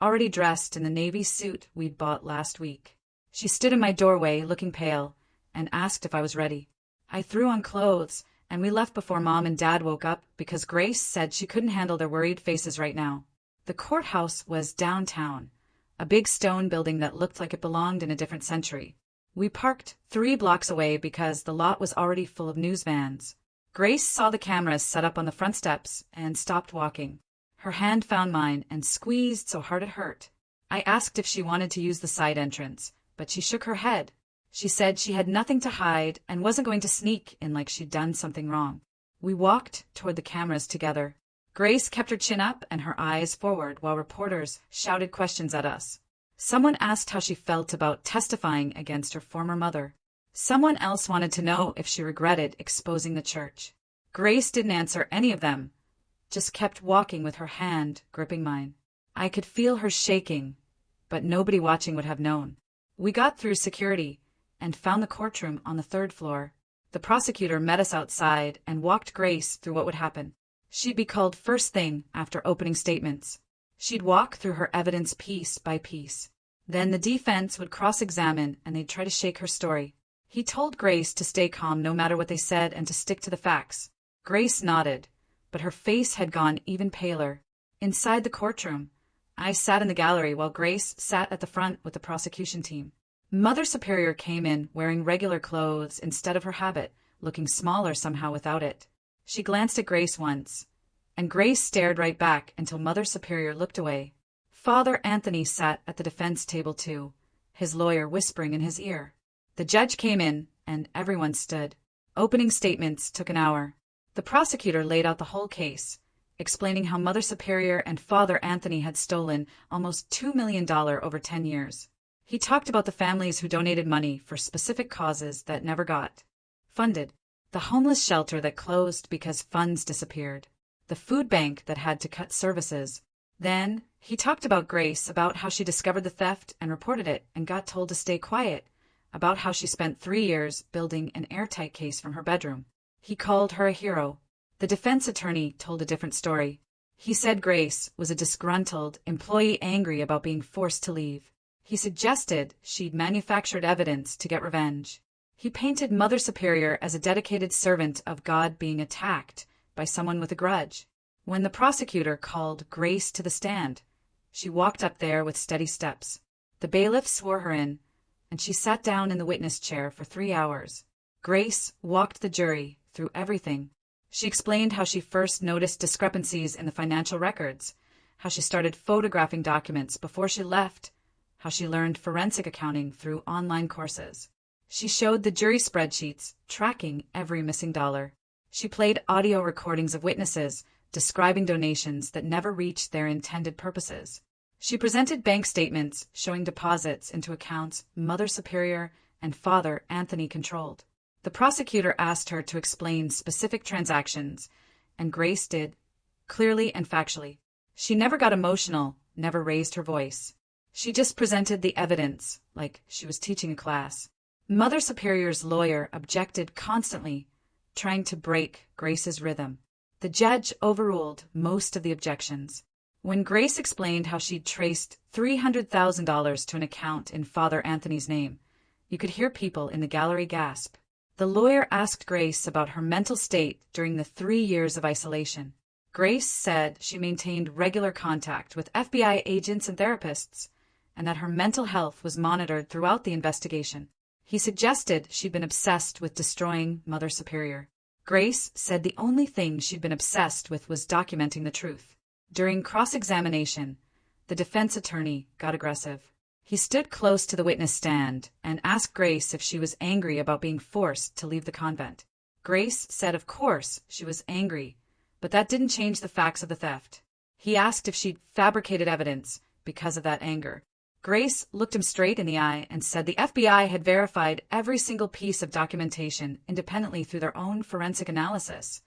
Speaker 1: already dressed in the navy suit we'd bought last week. She stood in my doorway looking pale and asked if I was ready. I threw on clothes, and we left before Mom and Dad woke up because Grace said she couldn't handle their worried faces right now. The courthouse was downtown, a big stone building that looked like it belonged in a different century. We parked 3 blocks away because the lot was already full of news vans. Grace saw the cameras set up on the front steps and stopped walking. Her hand found mine and squeezed so hard it hurt. I asked if she wanted to use the side entrance, but she shook her head. She said she had nothing to hide and wasn't going to sneak in like she'd done something wrong. We walked toward the cameras together. Grace kept her chin up and her eyes forward while reporters shouted questions at us. Someone asked how she felt about testifying against her former mother. Someone else wanted to know if she regretted exposing the church. Grace didn't answer any of them, just kept walking with her hand gripping mine. I could feel her shaking, but nobody watching would have known. We got through security and found the courtroom on the 3rd floor. The prosecutor met us outside and walked Grace through what would happen. She'd be called first thing after opening statements. She'd walk through her evidence piece by piece. Then the defense would cross-examine and they'd try to shake her story. He told Grace to stay calm no matter what they said and to stick to the facts. Grace nodded, but her face had gone even paler. Inside the courtroom, I sat in the gallery while Grace sat at the front with the prosecution team. Mother Superior came in wearing regular clothes instead of her habit, looking smaller somehow without it. She glanced at Grace once, and Grace stared right back until Mother Superior looked away. Father Anthony sat at the defense table too, his lawyer whispering in his ear. The judge came in, and everyone stood. Opening statements took an hour. The prosecutor laid out the whole case, explaining how Mother Superior and Father Anthony had stolen almost $2 million over 10 years. He talked about the families who donated money for specific causes that never got funded, the homeless shelter that closed because funds disappeared, the food bank that had to cut services. Then, he talked about Grace, about how she discovered the theft and reported it and got told to stay quiet, about how she spent 3 years building an airtight case from her bedroom. He called her a hero. The defense attorney told a different story. He said Grace was a disgruntled employee angry about being forced to leave. He suggested she'd manufactured evidence to get revenge. He painted Mother Superior as a dedicated servant of God being attacked by someone with a grudge. When the prosecutor called Grace to the stand, she walked up there with steady steps. The bailiff swore her in, and she sat down in the witness chair for 3 hours. Grace walked the jury through everything. She explained how she first noticed discrepancies in the financial records, how she started photographing documents before she left, how she learned forensic accounting through online courses. She showed the jury spreadsheets, tracking every missing dollar. She played audio recordings of witnesses, describing donations that never reached their intended purposes. She presented bank statements showing deposits into accounts Mother Superior and Father Anthony controlled. The prosecutor asked her to explain specific transactions, and Grace did, clearly and factually. She never got emotional, never raised her voice. She just presented the evidence, like she was teaching a class. Mother Superior's lawyer objected constantly, trying to break Grace's rhythm. The judge overruled most of the objections. When Grace explained how she'd traced $300,000 to an account in Father Anthony's name, you could hear people in the gallery gasp. The lawyer asked Grace about her mental state during the 3 years of isolation. Grace said she maintained regular contact with FBI agents and therapists, and that her mental health was monitored throughout the investigation. He suggested she'd been obsessed with destroying Mother Superior. Grace said the only thing she'd been obsessed with was documenting the truth. During cross-examination, the defense attorney got aggressive. He stood close to the witness stand and asked Grace if she was angry about being forced to leave the convent. Grace said of course she was angry, but that didn't change the facts of the theft. He asked if she'd fabricated evidence because of that anger. Grace looked him straight in the eye and said the FBI had verified every single piece of documentation independently through their own forensic analysis,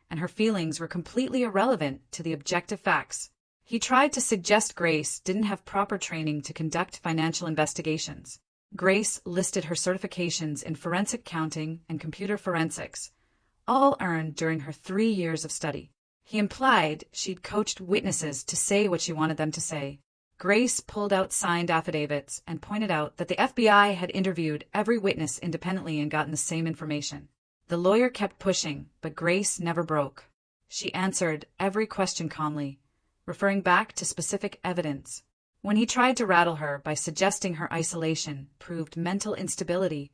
Speaker 1: and her feelings were completely irrelevant to the objective facts. He tried to suggest Grace didn't have proper training to conduct financial investigations. Grace listed her certifications in forensic accounting and computer forensics, all earned during her 3 years of study. He implied she'd coached witnesses to say what she wanted them to say. Grace pulled out signed affidavits and pointed out that the FBI had interviewed every witness independently and gotten the same information. The lawyer kept pushing, but Grace never broke. She answered every question calmly, referring back to specific evidence. When he tried to rattle her by suggesting her isolation proved mental instability,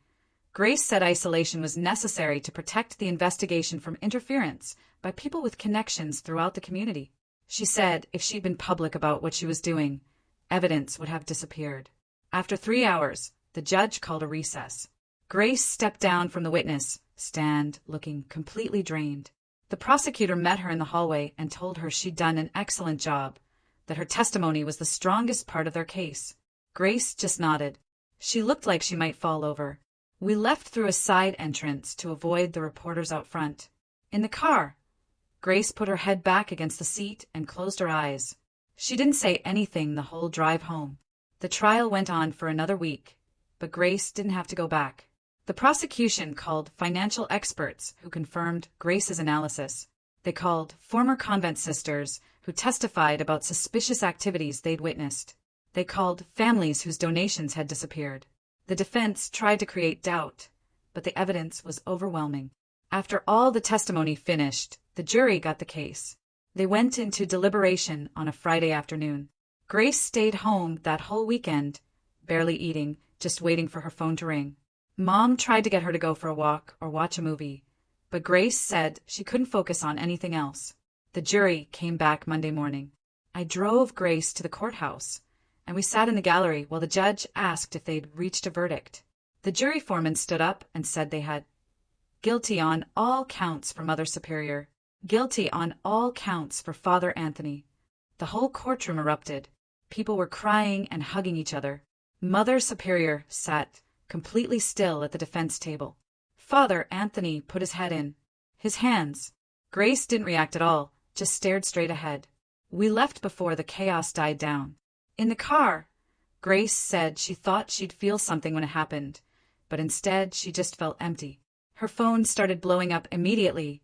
Speaker 1: Grace said isolation was necessary to protect the investigation from interference by people with connections throughout the community. She said if she'd been public about what she was doing, evidence would have disappeared. After 3 hours, the judge called a recess. Grace stepped down from the witness stand, looking completely drained. The prosecutor met her in the hallway and told her she'd done an excellent job, that her testimony was the strongest part of their case. Grace just nodded. She looked like she might fall over. We left through a side entrance to avoid the reporters out front. In the car, Grace put her head back against the seat and closed her eyes. She didn't say anything the whole drive home. The trial went on for another week, but Grace didn't have to go back. The prosecution called financial experts who confirmed Grace's analysis. They called former convent sisters who testified about suspicious activities they'd witnessed. They called families whose donations had disappeared. The defense tried to create doubt, but the evidence was overwhelming. After all the testimony finished, the jury got the case. They went into deliberation on a Friday afternoon. Grace stayed home that whole weekend, barely eating, just waiting for her phone to ring. Mom tried to get her to go for a walk or watch a movie, but Grace said she couldn't focus on anything else. The jury came back Monday morning. I drove Grace to the courthouse, and we sat in the gallery while the judge asked if they'd reached a verdict. The jury foreman stood up and said they had guilty on all counts for Mother Superior. guilty on all counts for Father Anthony. The whole courtroom erupted. People were crying and hugging each other. Mother Superior sat completely still at the defense table. Father Anthony put his head in his hands. Grace didn't react at all, just stared straight ahead. We left before the chaos died down. In the car, Grace said she thought she'd feel something when it happened, but instead she just felt empty. Her phone started blowing up immediately.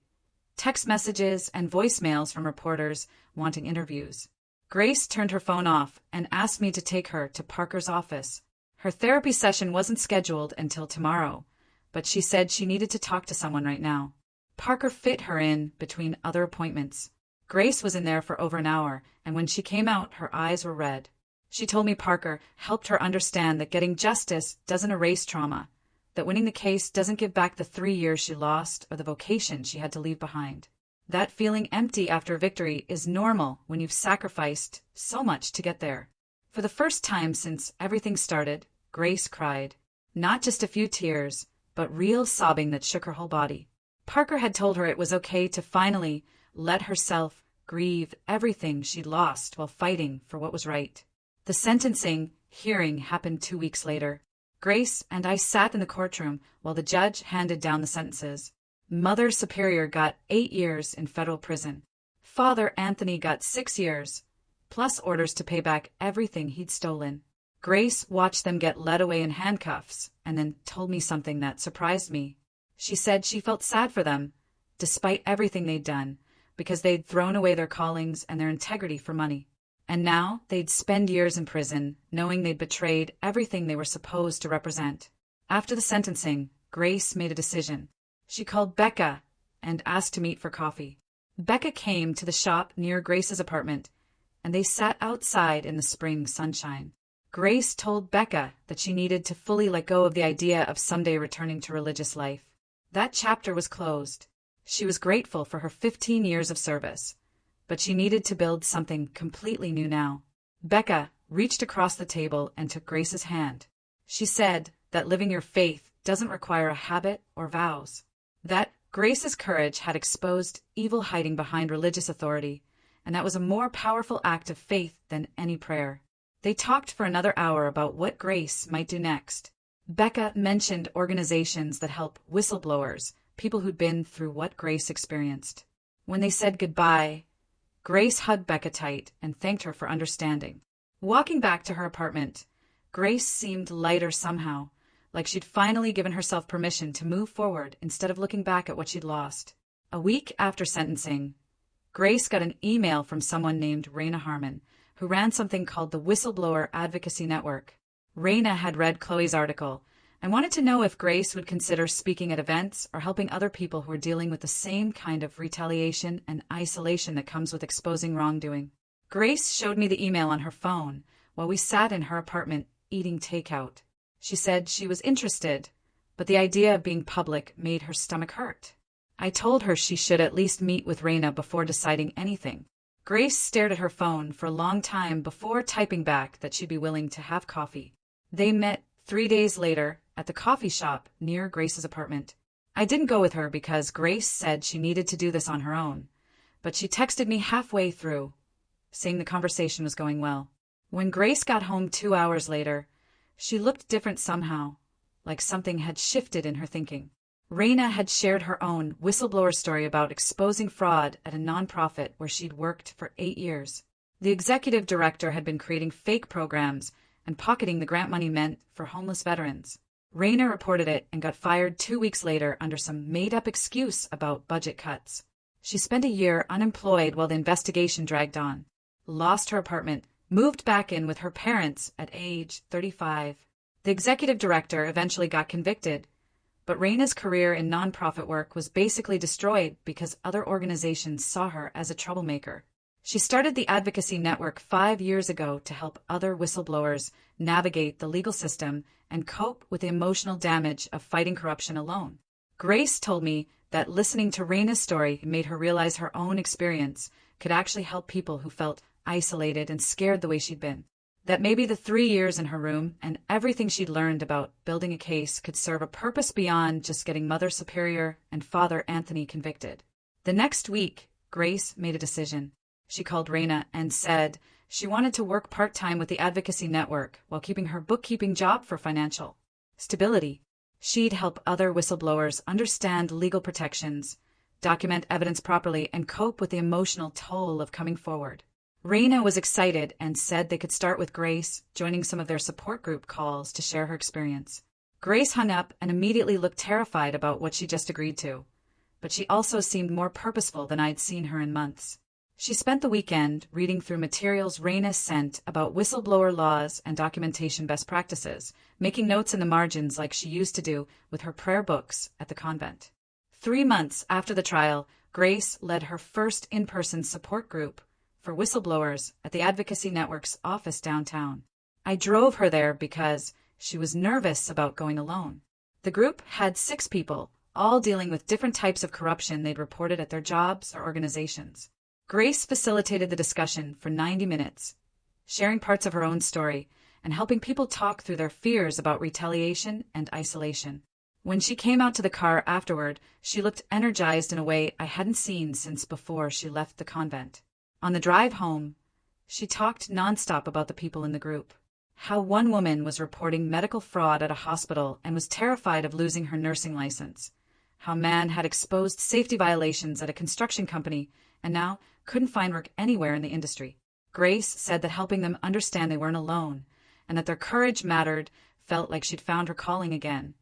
Speaker 1: Text messages and voicemails from reporters wanting interviews. Grace turned her phone off and asked me to take her to Parker's office. Her therapy session wasn't scheduled until tomorrow, but she said she needed to talk to someone right now. Parker fit her in between other appointments. Grace was in there for over an hour, and when she came out, her eyes were red. She told me Parker helped her understand that getting justice doesn't erase trauma, that winning the case doesn't give back the 3 years she lost or the vocation she had to leave behind. That feeling empty after victory is normal when you've sacrificed so much to get there. For the first time since everything started, Grace cried. Not just a few tears, but real sobbing that shook her whole body. Parker had told her it was okay to finally let herself grieve everything she'd lost while fighting for what was right. The sentencing hearing happened 2 weeks later. Grace and I sat in the courtroom while the judge handed down the sentences. Mother Superior got 8 years in federal prison. Father Anthony got 6 years, plus orders to pay back everything he'd stolen. Grace watched them get led away in handcuffs and then told me something that surprised me. She said she felt sad for them, despite everything they'd done, because they'd thrown away their callings and their integrity for money. And now they'd spend years in prison, knowing they'd betrayed everything they were supposed to represent. After the sentencing, Grace made a decision. She called Becca and asked to meet for coffee. Becca came to the shop near Grace's apartment, and they sat outside in the spring sunshine. Grace told Becca that she needed to fully let go of the idea of someday returning to religious life. That chapter was closed. She was grateful for her 15 years of service, but she needed to build something completely new now. Becca reached across the table and took Grace's hand. She said that living your faith doesn't require a habit or vows. That Grace's courage had exposed evil hiding behind religious authority, and that was a more powerful act of faith than any prayer. They talked for another hour about what Grace might do next. Becca mentioned organizations that help whistleblowers, people who'd been through what Grace experienced. When they said goodbye, Grace hugged Becca tight and thanked her for understanding. Walking back to her apartment, Grace seemed lighter somehow, like she'd finally given herself permission to move forward instead of looking back at what she'd lost. A week after sentencing, Grace got an email from someone named Raina Harmon, who ran something called the Whistleblower Advocacy Network. Raina had read Chloe's article and wanted to know if Grace would consider speaking at events or helping other people who are dealing with the same kind of retaliation and isolation that comes with exposing wrongdoing. Grace showed me the email on her phone while we sat in her apartment eating takeout. She said she was interested, but the idea of being public made her stomach hurt. I told her she should at least meet with Raina before deciding anything. Grace stared at her phone for a long time before typing back that she'd be willing to have coffee. They met 3 days later at the coffee shop near Grace's apartment. I didn't go with her because Grace said she needed to do this on her own, but she texted me halfway through, saying the conversation was going well. When Grace got home 2 hours later, she looked different somehow, like something had shifted in her thinking. Raina had shared her own whistleblower story about exposing fraud at a nonprofit where she'd worked for 8 years. The executive director had been creating fake programs and pocketing the grant money meant for homeless veterans. Raina reported it and got fired 2 weeks later under some made-up excuse about budget cuts. She spent a year unemployed while the investigation dragged on, lost her apartment, moved back in with her parents at age 35. The executive director eventually got convicted, but Raina's career in nonprofit work was basically destroyed because other organizations saw her as a troublemaker. She started the Advocacy Network 5 years ago to help other whistleblowers navigate the legal system and cope with the emotional damage of fighting corruption alone. Grace told me that listening to Raina's story made her realize her own experience could actually help people who felt isolated and scared the way she'd been. That maybe the 3 years in her room and everything she'd learned about building a case could serve a purpose beyond just getting Mother Superior and Father Anthony convicted. The next week, Grace made a decision. She called Raina and said she wanted to work part-time with the advocacy network while keeping her bookkeeping job for financial stability. She'd help other whistleblowers understand legal protections, document evidence properly, and cope with the emotional toll of coming forward. Raina was excited and said they could start with Grace, joining some of their support group calls to share her experience. Grace hung up and immediately looked terrified about what she just agreed to, but she also seemed more purposeful than I'd seen her in months. She spent the weekend reading through materials Raina sent about whistleblower laws and documentation best practices, making notes in the margins like she used to do with her prayer books at the convent. 3 months after the trial, Grace led her first in-person support group for whistleblowers at the Advocacy Network's office downtown. I drove her there because she was nervous about going alone. The group had 6 people, all dealing with different types of corruption they'd reported at their jobs or organizations. Grace facilitated the discussion for 90 minutes, sharing parts of her own story and helping people talk through their fears about retaliation and isolation. When she came out to the car afterward, she looked energized in a way I hadn't seen since before she left the convent. On the drive home, she talked nonstop about the people in the group. How one woman was reporting medical fraud at a hospital and was terrified of losing her nursing license. How a man had exposed safety violations at a construction company and now couldn't find work anywhere in the industry. Grace said that helping them understand they weren't alone and that their courage mattered felt like she'd found her calling again,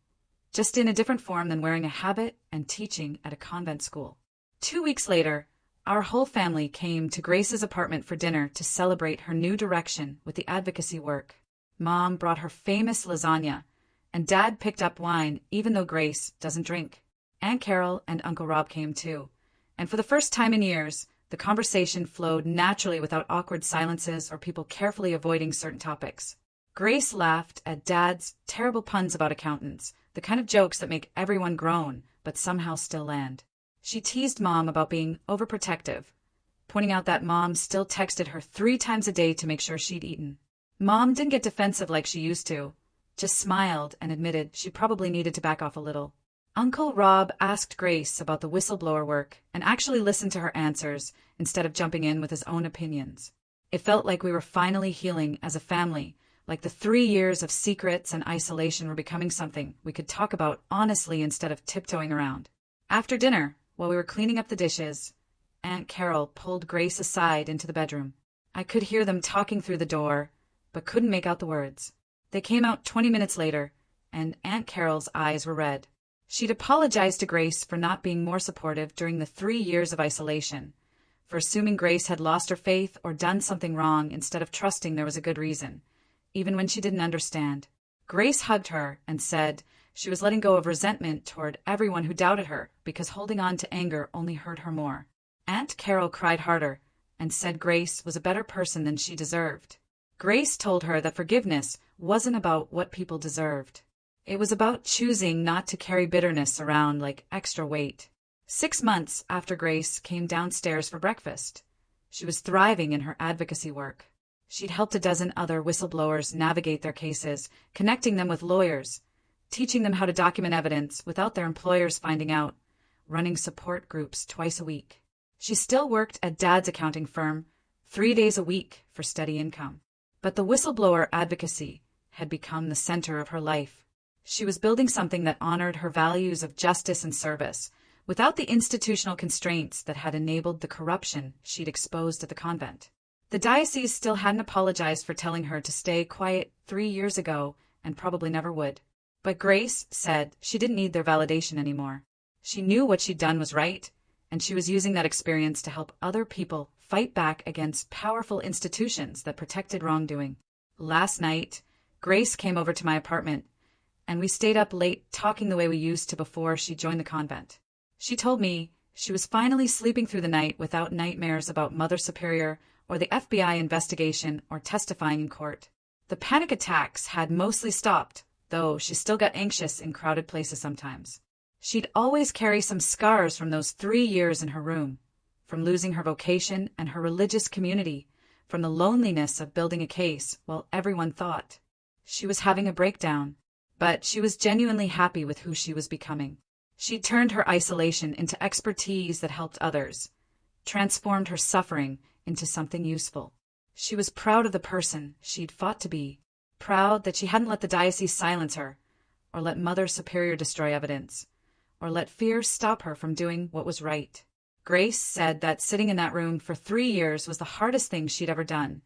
Speaker 1: just in a different form than wearing a habit and teaching at a convent school. 2 weeks later, our whole family came to Grace's apartment for dinner to celebrate her new direction with the advocacy work. Mom brought her famous lasagna, and Dad picked up wine even though Grace doesn't drink. Aunt Carol and Uncle Rob came too, and for the first time in years, the conversation flowed naturally without awkward silences or people carefully avoiding certain topics. Grace laughed at Dad's terrible puns about accountants, the kind of jokes that make everyone groan but somehow still land. She teased Mom about being overprotective, pointing out that Mom still texted her 3 times a day to make sure she'd eaten. Mom didn't get defensive like she used to, just smiled and admitted she probably needed to back off a little. Uncle Rob asked Grace about the whistleblower work and actually listened to her answers instead of jumping in with his own opinions. It felt like we were finally healing as a family, like the 3 years of secrets and isolation were becoming something we could talk about honestly instead of tiptoeing around. After dinner, while we were cleaning up the dishes, Aunt Carol pulled Grace aside into the bedroom. I could hear them talking through the door, but couldn't make out the words. They came out 20 minutes later, and Aunt Carol's eyes were red. She'd apologized to Grace for not being more supportive during the 3 years of isolation, for assuming Grace had lost her faith or done something wrong instead of trusting there was a good reason, even when she didn't understand. Grace hugged her and said she was letting go of resentment toward everyone who doubted her because holding on to anger only hurt her more. Aunt Carol cried harder and said Grace was a better person than she deserved. Grace told her that forgiveness wasn't about what people deserved. It was about choosing not to carry bitterness around like extra weight. 6 months after Grace came downstairs for breakfast, she was thriving in her advocacy work. She'd helped a dozen other whistleblowers navigate their cases, connecting them with lawyers, teaching them how to document evidence without their employers finding out, running support groups twice a week. She still worked at Dad's accounting firm 3 days a week for steady income. But the whistleblower advocacy had become the center of her life. She was building something that honored her values of justice and service, without the institutional constraints that had enabled the corruption she'd exposed at the convent. The diocese still hadn't apologized for telling her to stay quiet 3 years ago, and probably never would. But Grace said she didn't need their validation anymore. She knew what she'd done was right, and she was using that experience to help other people fight back against powerful institutions that protected wrongdoing. Last night, Grace came over to my apartment, and we stayed up late talking the way we used to before she joined the convent. She told me she was finally sleeping through the night without nightmares about Mother Superior or the FBI investigation or testifying in court. The panic attacks had mostly stopped, though she still got anxious in crowded places sometimes. She'd always carry some scars from those 3 years in her room, from losing her vocation and her religious community, from the loneliness of building a case while everyone thought she was having a breakdown. But she was genuinely happy with who she was becoming. She turned her isolation into expertise that helped others, transformed her suffering into something useful. She was proud of the person she'd fought to be, proud that she hadn't let the diocese silence her, or let Mother Superior destroy evidence, or let fear stop her from doing what was right. Grace said that sitting in that room for 3 years was the hardest thing she'd ever done,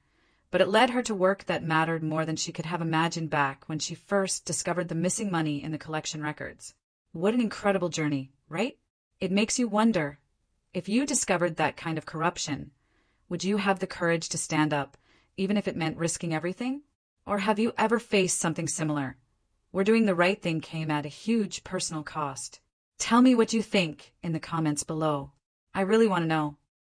Speaker 1: but it led her to work that mattered more than she could have imagined back when she first discovered the missing money in the collection records. What an incredible journey, right? It makes you wonder, if you discovered that kind of corruption, would you have the courage to stand up, even if it meant risking everything? Or have you ever faced something similar, where doing the right thing came at a huge personal cost? Tell me what you think in the comments below. I really want to know.